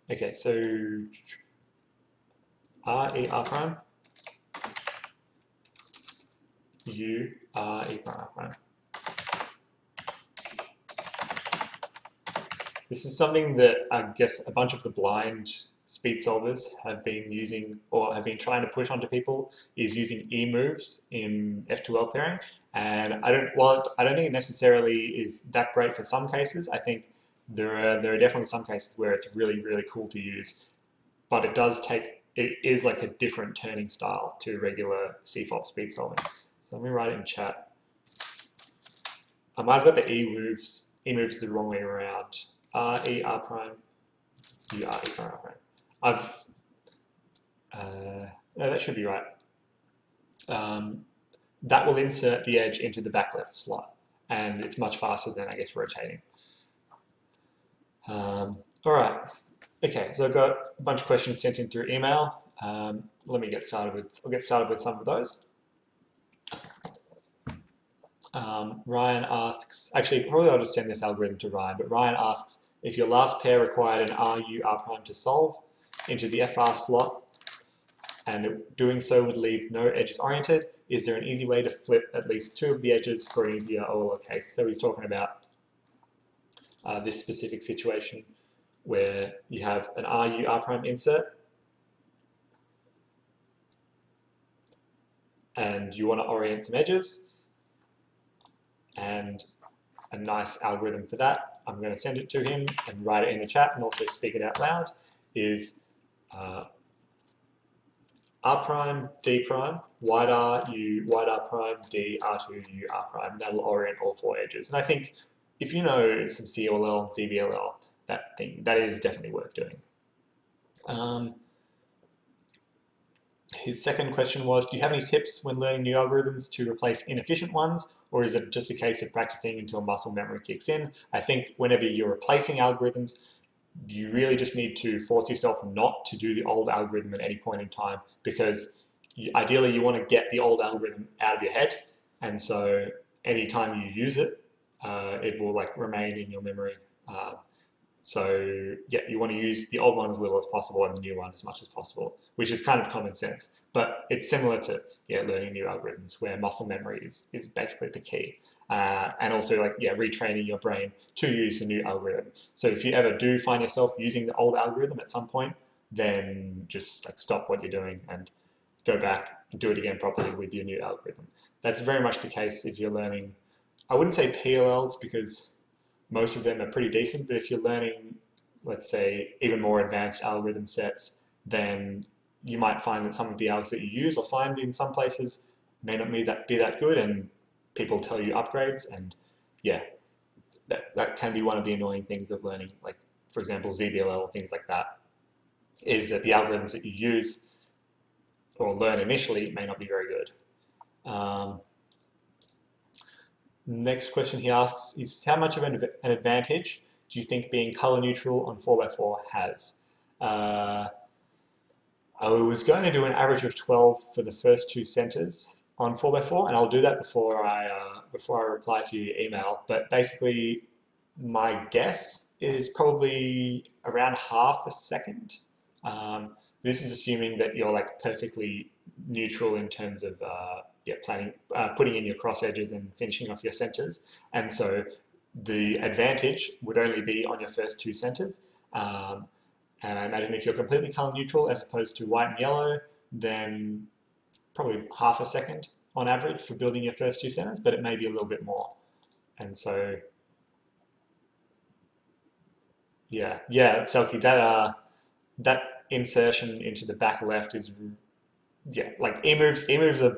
okay, so R, E, R prime, U, R, E prime, R prime. This is something that I guess a bunch of the blind speed solvers have been using, or have been trying to push onto people, is using E moves in F2L pairing. And I don't think it necessarily is that great for some cases. I think there are definitely some cases where it's really, really cool to use, but it is like a different turning style to regular CFOP speed solving. So let me write it in chat. I might have got the E moves the wrong way around. R, E, R prime, U, R, E prime, R prime. No, that should be right. That will insert the edge into the back left slot, and it's much faster than, I guess, rotating. All right. Okay, so I've got a bunch of questions sent in through email. Let me get started with some of those. Ryan asks, actually, probably I'll just send this algorithm to Ryan, but Ryan asks, if your last pair required an RU, R prime to solve into the FR slot, and doing so would leave no edges oriented, is there an easy way to flip at least 2 of the edges for an easier OLO case? So he's talking about this specific situation where you have an RU, R prime insert, and you want to orient some edges, and a nice algorithm for that, I'm going to send it to him and write it in the chat and also speak it out loud, is R prime, D prime, wide R, U, wide R prime, D, R2, U, R prime. That'll orient all four edges. And I think if you know some COLL and CBLL, that is definitely worth doing. His second question was, do you have any tips when learning new algorithms to replace inefficient ones, or is it just a case of practicing until muscle memory kicks in? I think whenever you're replacing algorithms, you really just need to force yourself not to do the old algorithm at any point in time, because ideally you want to get the old algorithm out of your head, and so anytime you use it, it will like remain in your memory. So yeah, you want to use the old one as little as possible and the new one as much as possible, which is kind of common sense. But it's similar to learning new algorithms, where muscle memory is basically the key. And also retraining your brain to use the new algorithm. So if you ever do find yourself using the old algorithm at some point, then just like stop what you're doing and go back and do it again properly with your new algorithm. That's very much the case if you're learning, I wouldn't say PLLs because most of them are pretty decent, but if you're learning, let's say, even more advanced algorithm sets, then you might find that some of the algs that you use or find in some places may not be that good, and people tell you upgrades, and yeah, that can be one of the annoying things of learning, like, for example, ZBLL, things like that, is that the algorithms that you use or learn initially may not be very good. Next question he asks is, how much of an advantage do you think being color neutral on 4x4 has? I was going to do an average of 12 for the first two centers on 4x4, and I'll do that before I reply to your email. But basically, my guess is probably around half a second. This is assuming that you're like perfectly neutral in terms of putting in your cross edges and finishing off your centers. And so the advantage would only be on your first two centers. And I imagine if you're completely color neutral as opposed to white and yellow, then probably half a second on average for building your first two centers, but it may be a little bit more. And so, yeah, Selkie, that insertion into the back left is, like E-moves are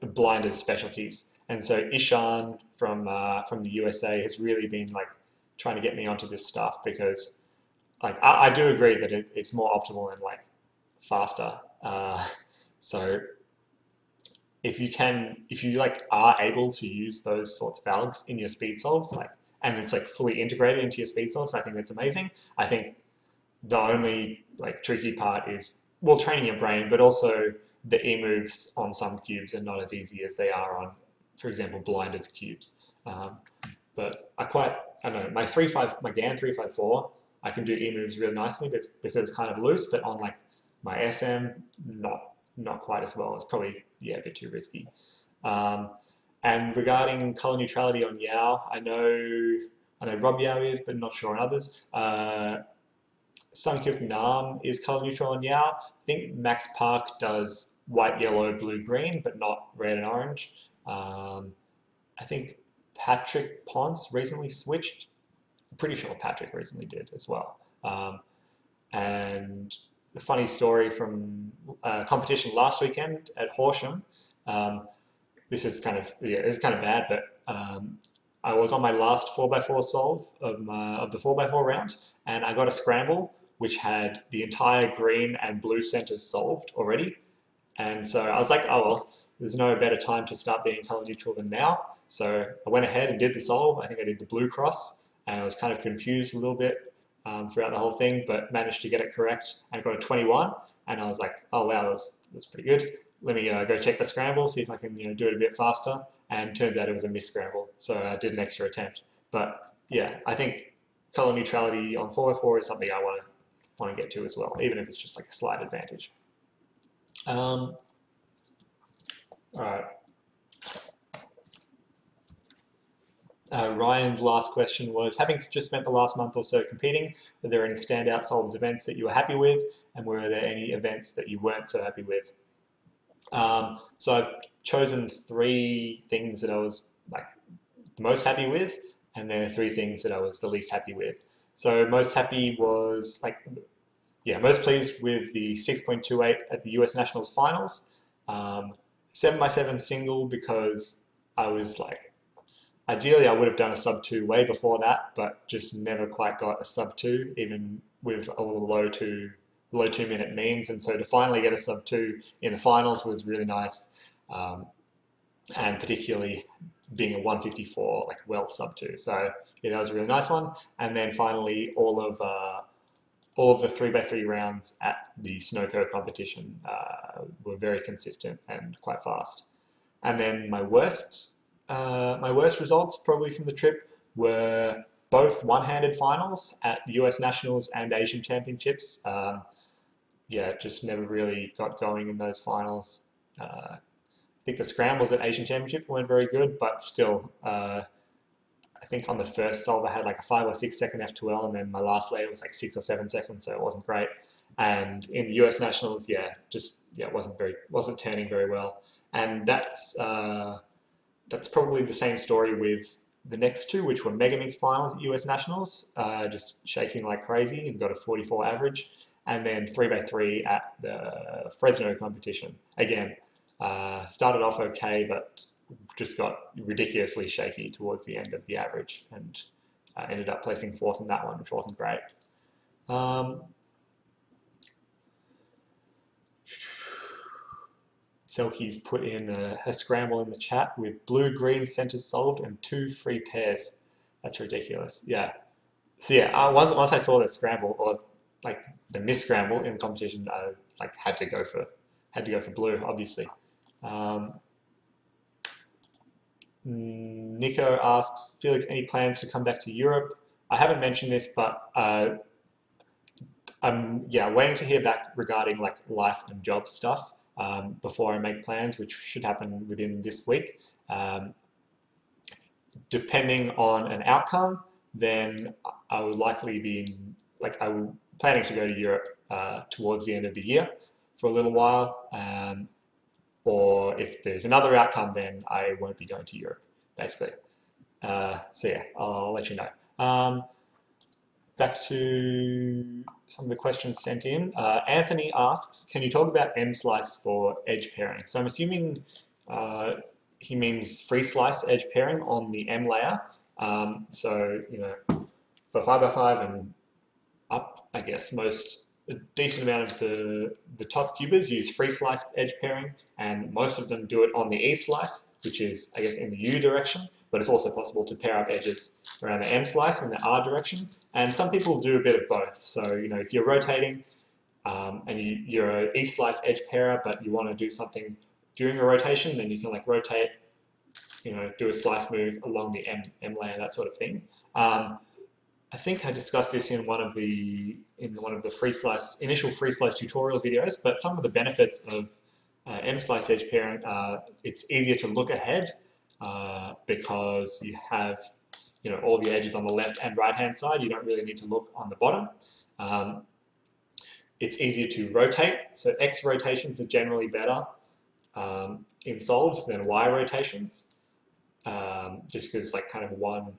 blinders specialties, and so Ishan from the USA has really been like trying to get me onto this stuff, because like I do agree that it's more optimal and like faster. So if you like are able to use those sorts of algs in your speed solves, like, and it's like fully integrated into your speed solves, I think that's amazing. I think the only like tricky part is, well, training your brain, but also the E-moves on some cubes are not as easy as they are on, for example, blinders cubes. But I don't know, my GAN 354, I can do E-moves really nicely, but it's because it's kind of loose, but on like my SM, not quite as well. It's probably, a bit too risky. And regarding color neutrality on Yao, I know Rob Yao is, but not sure on others. Sunghyuk Nam is color neutral on Yao. I think Max Park does white, yellow, blue, green, but not red and orange. I think Patrick Ponce recently switched. I'm pretty sure Patrick recently did as well. And the funny story from a competition last weekend at Horsham. This is kind of bad, but I was on my last 4x4 solve of the 4x4 round, and I got a scramble which had the entire green and blue centers solved already. And so I was like, oh well, there's no better time to start being color neutral than now. So I went ahead and did the solve. I think I did the blue cross, and I was kind of confused a little bit throughout the whole thing, but managed to get it correct and got a 21. And I was like, oh wow, that's pretty good. Let me go check the scramble, see if I can do it a bit faster. And turns out it was a miss scramble, so I did an extra attempt. But yeah, I think color neutrality on 4x4 is something I want to get to as well, even if it's just like a slight advantage. All right. Ryan's last question was, having just spent the last month or so competing, are there any standout solves events that you were happy with, and were there any events that you weren't so happy with? So I've chosen 3 things that I was like the most happy with, and then 3 things that I was the least happy with. So most happy was like yeah, most pleased with the 6.28 at the US Nationals finals. 7x7 single because I was like, ideally I would have done a sub 2 way before that, but just never quite got a sub 2, even with all the low 2 minute means. And so to finally get a sub 2 in the finals was really nice. And particularly being a 154, like well sub 2. So yeah, that was a really nice one. And then finally all of the 3x3 rounds at the Snowco competition were very consistent and quite fast. And then my worst results probably from the trip were both one-handed finals at US Nationals and Asian Championships. Yeah, just never really got going in those finals. I think the scrambles at Asian Championship weren't very good, but still, I think on the first solve I had like a 5 or 6 second F2L, and then my last layer was like 6 or 7 seconds, so it wasn't great. And in the US Nationals, it wasn't turning very well. And that's probably the same story with the next two, which were Megamix finals at US Nationals, just shaking like crazy and got a 44 average. And then 3x3 at the Fresno competition. Again, started off okay, but just got ridiculously shaky towards the end of the average, and ended up placing fourth in that one, which wasn't great. Selkie's put in her scramble in the chat with blue-green centers solved and 2 free pairs. That's ridiculous. Yeah. So yeah, once I saw the scramble, or like the miss scramble in the competition, I like had to go for blue, obviously. Nico asks, Felix, any plans to come back to Europe? I haven't mentioned this, but I'm waiting to hear back regarding like life and job stuff before I make plans, which should happen within this week. Depending on an outcome, then I would likely be I'm planning to go to Europe towards the end of the year for a little while. Or if there's another outcome, then I won't be going to Europe, basically. So yeah, I'll let you know. Back to some of the questions sent in. Anthony asks, can you talk about M-slice for edge pairing? So I'm assuming he means free slice edge pairing on the M layer. So, for 5x5 and up, I guess a decent amount of the top cubers use free slice edge pairing, and most of them do it on the E slice, which is, I guess, in the U direction, but it's also possible to pair up edges around the M slice in the R direction. And some people do a bit of both. So, if you're rotating and you're an E slice edge pairer, but you want to do something during a rotation, then you can like rotate, do a slice move along the M layer, that sort of thing. I think I discussed this in one of the initial free slice tutorial videos, but some of the benefits of M slice edge pairing are it's easier to look ahead because you have all the edges on the left and right hand side. You don't really need to look on the bottom. It's easier to rotate, so X rotations are generally better in solves than Y rotations, just because like kind of one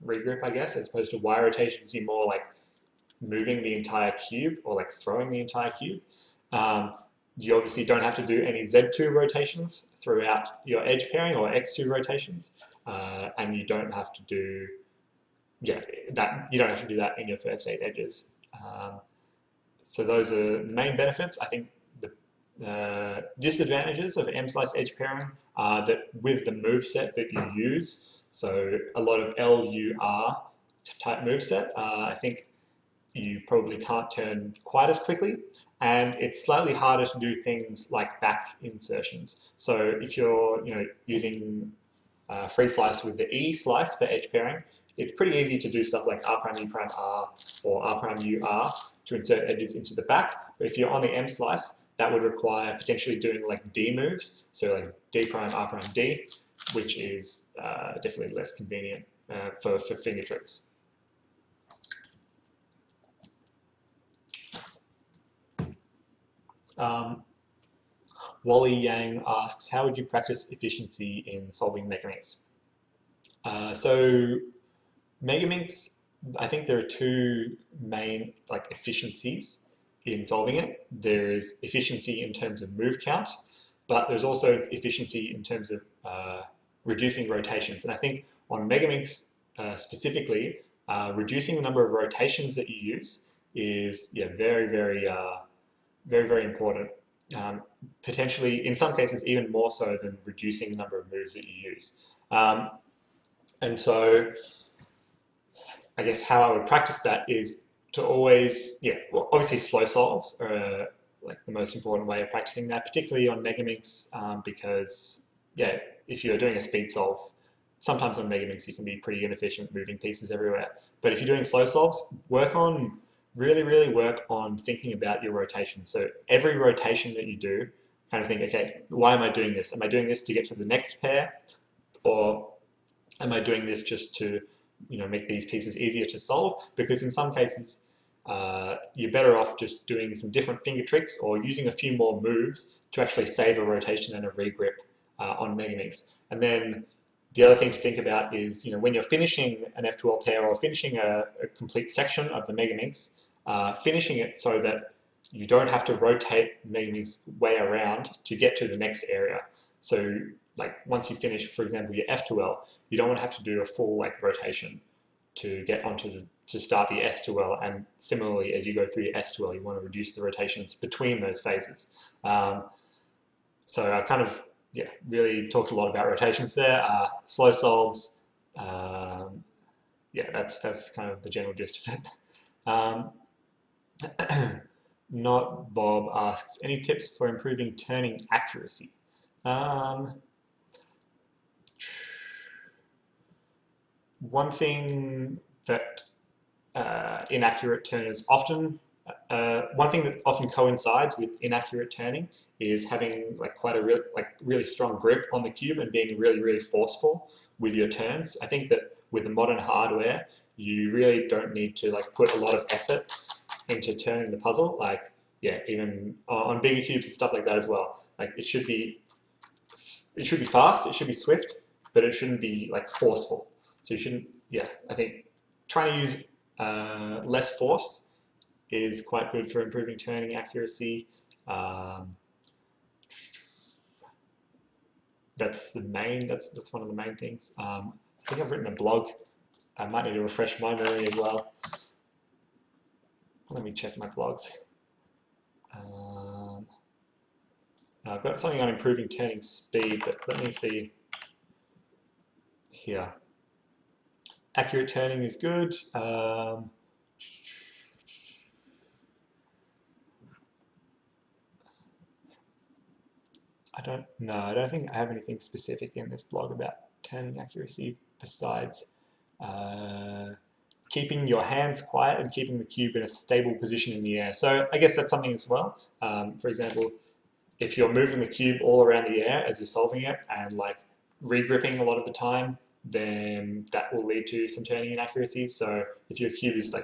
regrip, I guess, as opposed to Y rotations, you're more like moving the entire cube or like throwing the entire cube. You obviously don't have to do any Z2 rotations throughout your edge pairing or X2 rotations, and you don't have to do that in your first 8 edges. So those are the main benefits. I think the disadvantages of M-slice edge pairing are that with the moveset that you use, so a lot of LUR type moveset, I think you probably can't turn quite as quickly, and it's slightly harder to do things like back insertions. So if you're using free slice with the E slice for edge pairing, it's pretty easy to do stuff like R prime U prime R or R prime U R to insert edges into the back. But if you're on the M slice, that would require potentially doing like D moves, so like D prime R prime D, which is definitely less convenient for finger tricks. Wally Yang asks, how would you practice efficiency in solving Megaminx? So Megaminx, I think there are two main efficiencies in solving it. There is efficiency in terms of move count, but there's also efficiency in terms of reducing rotations. And I think on Megaminx specifically, reducing the number of rotations that you use is very important. Potentially, in some cases, even more so than reducing the number of moves that you use. And so, I guess how I would practice that is to always, well, obviously slow solves are like the most important way of practicing that, particularly on Megaminx, because if you're doing a speed solve, sometimes on Megaminx you can be pretty inefficient moving pieces everywhere. But if you're doing slow solves, really work on thinking about your rotation. So every rotation that you do, kind of think, okay, why am I doing this? Am I doing this to get to the next pair? Or am I doing this just to make these pieces easier to solve? Because in some cases, you're better off just doing some different finger tricks or using a few more moves to actually save a rotation and a regrip on Megaminx. And then the other thing to think about is, when you're finishing an F12 pair or finishing a complete section of the Megaminx, finishing it so that you don't have to rotate Megaminx way around to get to the next area. So like once you finish, for example, your F2L, you don't want to have to do a full rotation to get to start the S2L. And similarly, as you go through your S2L, you want to reduce the rotations between those phases. So I kind of really talked a lot about rotations there. Slow solves, that's kind of the general gist of it. Not Bob asks, any tips for improving turning accuracy? One thing that inaccurate turners often, one thing that often coincides with inaccurate turning is having quite a really strong grip on the cube and being really forceful with your turns. I think that with the modern hardware, you really don't need to put a lot of effort into turning the puzzle. Even on bigger cubes and stuff like that as well. It should be fast, it should be swift, but it shouldn't be forceful. So you shouldn't, I think trying to use less force is quite good for improving turning accuracy. That's one of the main things. I think I've written a blog. I might need to refresh my memory as well. Let me check my blogs. I've got something on improving turning speed, but let me see here. Accurate turning is good. I don't think I have anything specific in this blog about turning accuracy besides keeping your hands quiet and keeping the cube in a stable position in the air. So I guess that's something as well. For example, if you're moving the cube all around the air as you're solving it and regripping a lot of the time, then that will lead to some turning inaccuracies. So if your cube is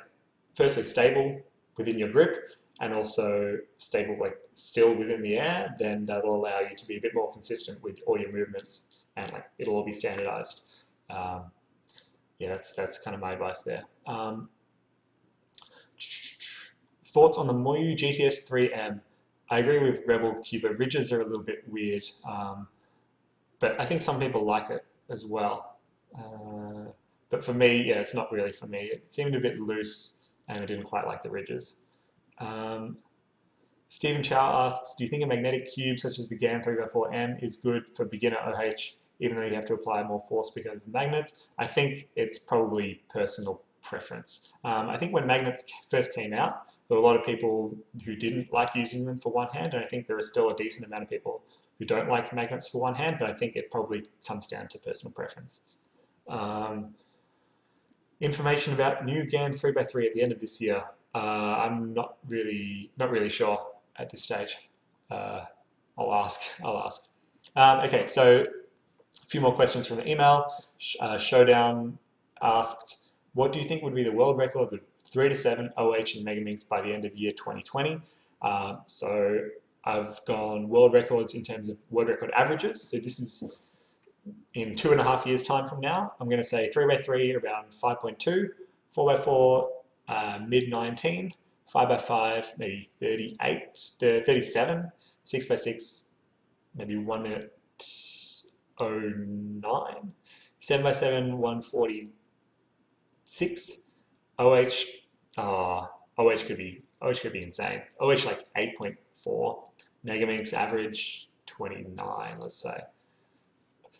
firstly stable within your grip and also stable still within the air, then that will allow you to be a bit more consistent with all your movements and it'll all be standardized. That's kind of my advice there. Thoughts on the Moyu GTS 3M? I agree with Rebel Cuba. Ridges are a little bit weird, but I think some people like it as well. But for me, it's not really for me. It seemed a bit loose and I didn't quite like the ridges. Stephen Chow asks, do you think a magnetic cube such as the GAN 3x4M is good for beginner OH, even though you have to apply more force because of the magnets? I think it's probably personal preference. I think when magnets first came out, there were a lot of people who didn't like using them for one hand, and I think there are still a decent amount of people who don't like magnets for one hand, but I think it probably comes down to personal preference. Information about new GAN 3x3 at the end of this year. I'm not really sure at this stage. I'll ask. Okay, so a few more questions from the email. Showdown asked, what do you think would be the world records of 3 to 7 OH and Megaminx by the end of year 2020? So I've gone world records in terms of world record averages. So this is in 2.5 years time from now. I'm going to say 3x3 around 5.2, 4x4 mid 19, 5 by 5, maybe 38, 37, 6 by 6, maybe 1 minute 09, 7 by 7, 146, OH, OH could be insane. OH like 8.4, Megaminx average 29, let's say.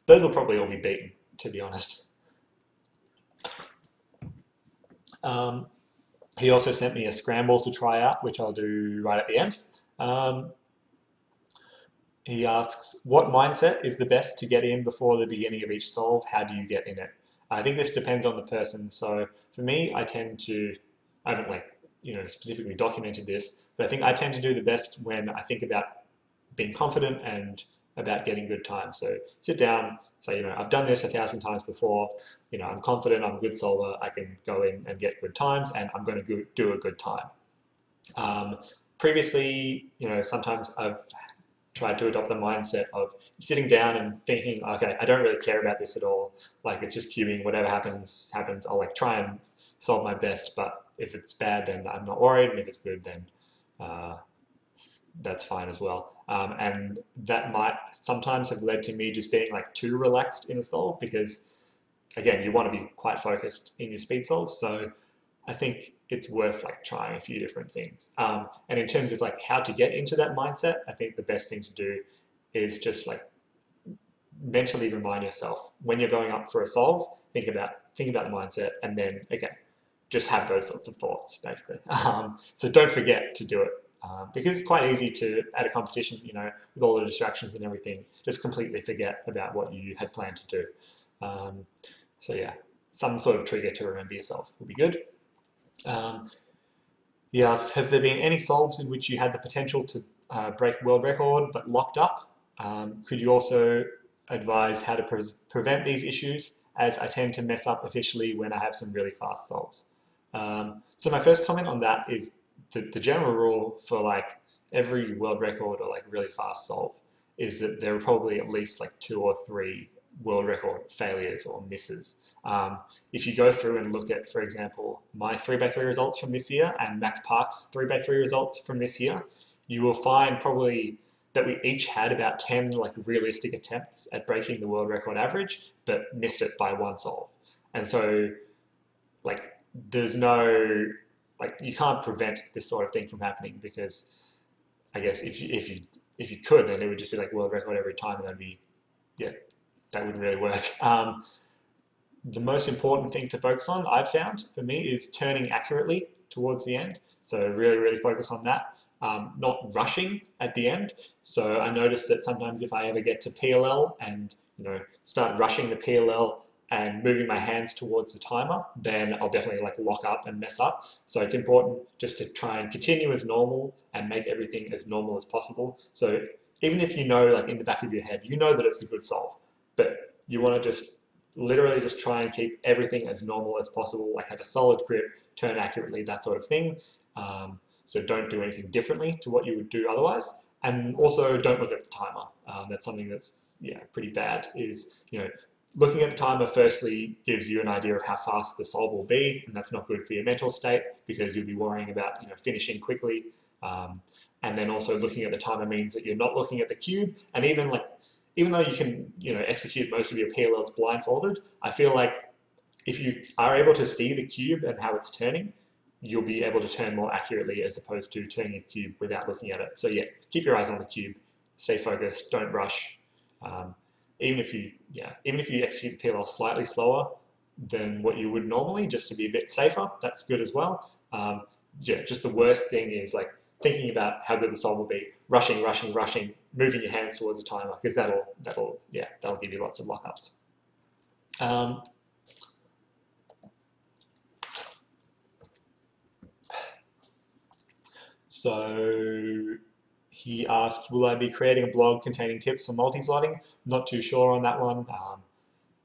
Those will probably all be beaten, to be honest. He also sent me a scramble to try out, which I'll do right at the end. He asks, what mindset is the best to get in before the beginning of each solve? How do you get in it? I think this depends on the person. So for me, I haven't specifically documented this, but I think I tend to do the best when I think about being confident and about getting good time. So sit down, say, I've done this 1,000 times before, I'm confident, I'm a good solver, I can go in and get good times, and I'm going to do a good time. Previously, sometimes I've tried to adopt the mindset of sitting down and thinking, okay, I don't really care about this at all. Like, it's just cubing, whatever happens, happens. I'll try and solve my best, but if it's bad, then I'm not worried, and if it's good, then that's fine as well. And that might sometimes have led to me just being too relaxed in a solve because, again, you want to be quite focused in your speed solves. So I think it's worth trying a few different things. And in terms of how to get into that mindset, I think the best thing to do is just mentally remind yourself when you're going up for a solve, think about the mindset, and then just have those sorts of thoughts basically. So don't forget to do it. Because it's quite easy to, at a competition, with all the distractions and everything, just completely forget about what you had planned to do. So yeah, some sort of trigger to remember yourself would be good. He asked, has there been any solves in which you had the potential to break world record but locked up? Could you also advise how to prevent these issues, as I tend to mess up officially when I have some really fast solves? So my first comment on that is the general rule for every world record or really fast solve is that there are probably at least 2 or 3 world record failures or misses. If you go through and look at, for example, my 3x3 results from this year and Max Park's 3x3 results from this year, you will find probably that we each had about 10 realistic attempts at breaking the world record average, but missed it by 1 solve. And so there's no, you can't prevent this sort of thing from happening, because I guess if you could, then it would just be world record every time, and that wouldn't really work. The most important thing to focus on, I've found, for me, is turning accurately towards the end. So really, really focus on that. Not rushing at the end. So I noticed that sometimes if I ever get to PLL and start rushing the PLL and moving my hands towards the timer, then I'll definitely lock up and mess up. So it's important just to try and continue as normal and make everything as normal as possible. So even if in the back of your head, that it's a good solve, but you want to just literally just try and keep everything as normal as possible, have a solid grip, turn accurately, that sort of thing. So don't do anything differently to what you would do otherwise. And also don't look at the timer. That's something that's pretty bad, is looking at the timer firstly gives you an idea of how fast the solve will be, and that's not good for your mental state because you'll be worrying about finishing quickly. And then also looking at the timer means that you're not looking at the cube, and even though you can execute most of your PLLs blindfolded, I feel if you are able to see the cube and how it's turning, you'll be able to turn more accurately as opposed to turning a cube without looking at it. So yeah, keep your eyes on the cube, stay focused, don't rush. Even if you execute the PLL slightly slower than what you would normally, just to be a bit safer, that's good as well. Just the worst thing is thinking about how good the solve will be, rushing, moving your hands towards the timer, because that'll give you lots of lockups. So he asked, will I be creating a blog containing tips for multi-slotting? Not too sure on that one.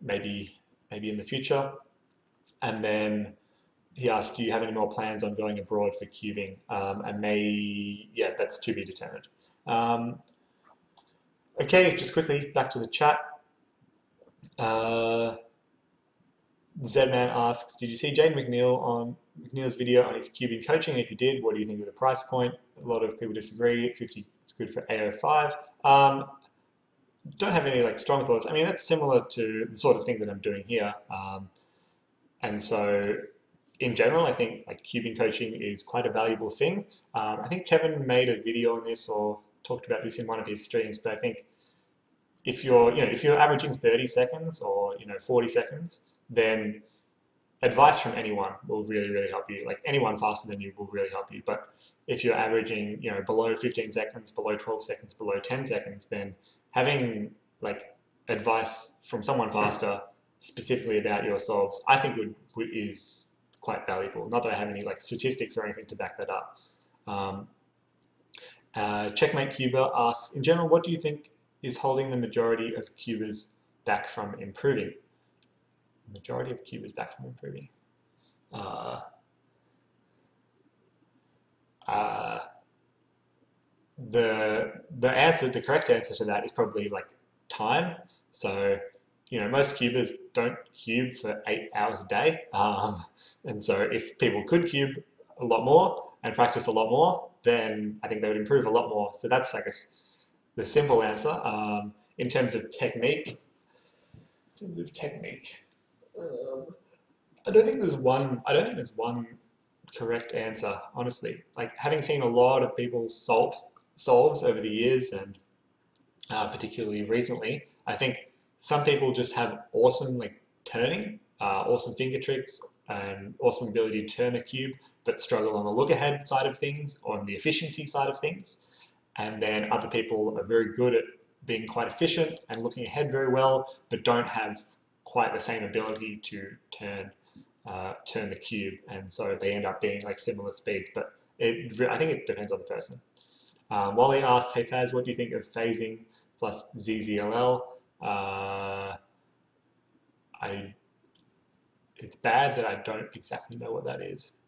Maybe in the future. And then he asked, do you have any more plans on going abroad for cubing? And that's to be determined. Okay, just quickly back to the chat. Zedman asks, did you see Jane McNeil on McNeil's video on his cubing coaching? And if you did, what do you think of the price point? A lot of people disagree. 50 is good for AO5. Don't have any like strong thoughts. I mean, that's similar to the sort of thing that I'm doing here. And so in general, I think like cubing coaching is quite a valuable thing. I think Kevin made a video on this or talked about this in one of his streams, but I think if you're averaging 30 seconds or 40 seconds, then advice from anyone will really, really help you. Like anyone faster than you will really help you. But if you're averaging, below 15 seconds, below 12 seconds, below 10 seconds, then having like advice from someone faster specifically about your solves, I think is quite valuable. Not that I have any like statistics or anything to back that up. Checkmate Cuba asks, in general, what do you think is holding the majority of cubers back from improving? Majority of cubers back from improving. The correct answer to that is probably like time. So, most cubers don't cube for 8 hours a day. And so if people could cube a lot more and practice a lot more, then I think they would improve a lot more. So that's, I guess, the simple answer. In terms of technique, I don't think there's one correct answer, honestly. Like having seen a lot of people solves over the years and particularly recently, I think some people just have awesome like turning, awesome finger tricks, and awesome ability to turn the cube, but struggle on the look ahead side of things, or on the efficiency side of things. And then other people are very good at being quite efficient and looking ahead very well, but don't have quite the same ability to turn the cube, and so they end up being like similar speeds. But I think it depends on the person. Wally asks, hey Faz, what do you think of phasing plus ZZLL? It's bad that I don't exactly know what that is.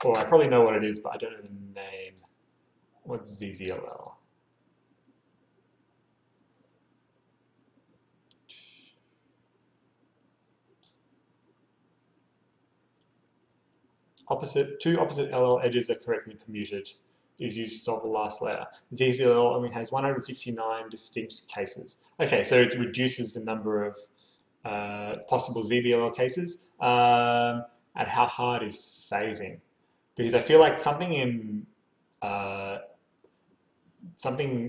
Or I probably know what it is, but I don't know the name. What's ZZLL? Two opposite LL edges are correctly permuted. It is used to solve the last layer. ZZLL only has 169 distinct cases. Okay, so it reduces the number of possible ZBLL cases. And how hard is phasing? Because I feel like something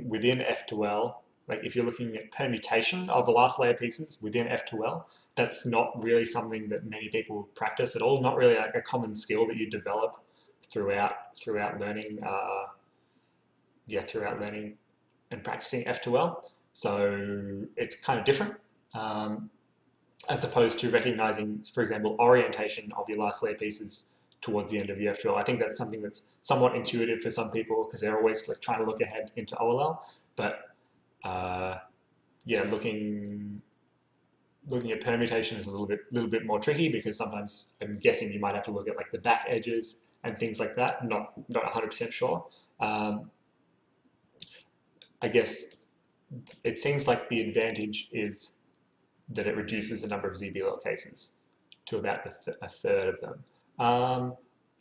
within F2L, like if you're looking at permutation of the last layer pieces within F2L, that's not really something that many people practice at all. Not really a common skill that you develop throughout learning. Throughout learning and practicing F2L. So it's kind of different, as opposed to recognizing, for example, orientation of your last layer pieces towards the end of your F2L. I think that's something that's somewhat intuitive for some people because they're always like trying to look ahead into OLL. But looking at permutation is a little bit more tricky because sometimes I'm guessing you might have to look at like the back edges and things like that. Not 100% sure. I guess it seems like the advantage is that it reduces the number of ZBLL cases to about a third of them. I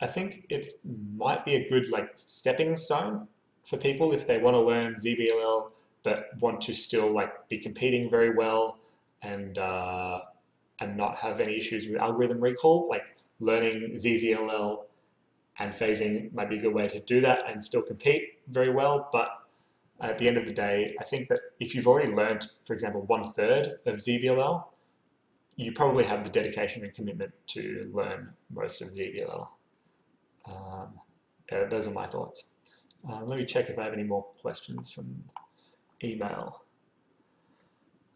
think it might be a good like stepping stone for people if they want to learn ZBLL but want to still like be competing very well and not have any issues with algorithm recall. Like learning ZZLL and phasing might be a good way to do that and still compete very well. But at the end of the day, I think that if you've already learned, for example, 1/3 of ZBLL, you probably have the dedication and commitment to learn most of ZBLL. Those are my thoughts. Let me check if I have any more questions from email.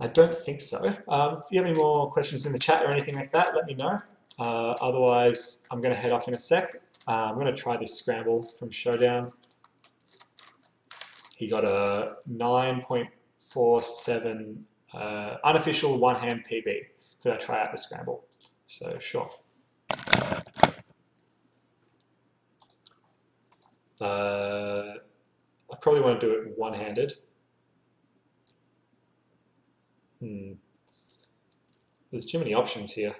I don't think so. If you have any more questions in the chat or anything like that, let me know. Otherwise, I'm going to head off in a sec. I'm going to try this scramble from Showdown. He got a 9.47 unofficial one-hand PB. Could I try out the scramble? So sure. I probably want to do it one-handed. There's too many options here.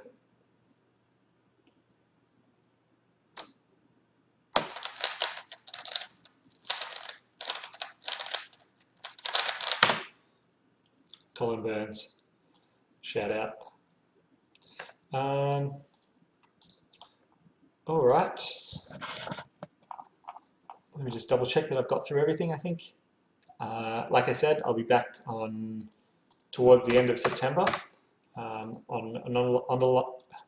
Colin Burns, shout out. All right. Let me just double check that I've got through everything, I think. Like I said, I'll be back towards the end of September on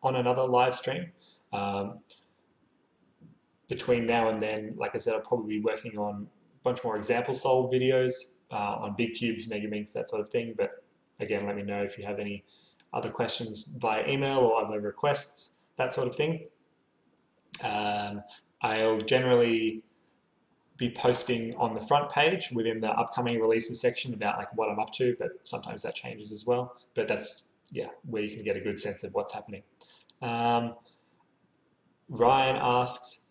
another live stream. Between now and then, like I said, I'll probably be working on a bunch more example solve videos on big cubes, megaminx, that sort of thing. But again, let me know if you have any other questions via email or other requests, that sort of thing. I'll generally be posting on the front page within the upcoming releases section about like what I'm up to, but sometimes that changes as well. But that's, yeah, where you can get a good sense of what's happening. Ryan asks,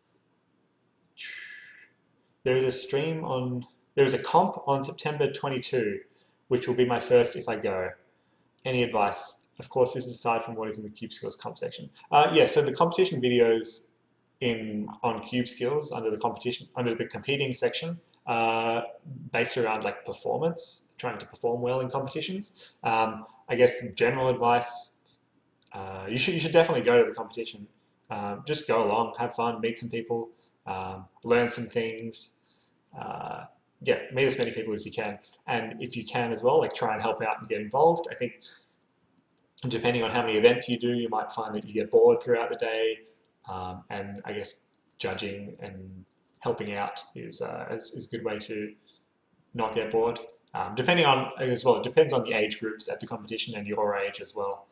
there's a comp on September 22, which will be my first if I go. Any advice? Of course, this is aside from what is in the CubeSkills comp section. Yeah, so the competition videos on CubeSkills under the competing section, based around like performance, trying to perform well in competitions. I guess general advice, you should definitely go to the competition. Just go along, have fun, meet some people, learn some things. Yeah, meet as many people as you can, and if you can as well, like try and help out and get involved. I think depending on how many events you do, you might find that you get bored throughout the day. And I guess judging and helping out is a good way to not get bored. Depending on, as well, it depends on the age groups at the competition and your age as well.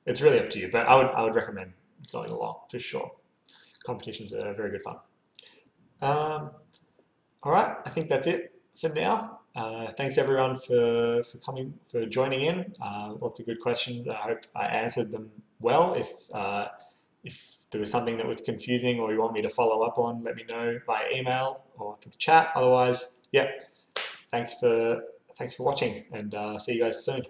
It's really up to you, but I would recommend going along for sure. Competitions are very good fun. All right, I think that's it for now. Thanks everyone for joining in. Lots of good questions. I hope I answered them well. If there was something that was confusing or you want me to follow up on, let me know via email or through the chat. Otherwise, yeah, thanks for watching, and see you guys soon.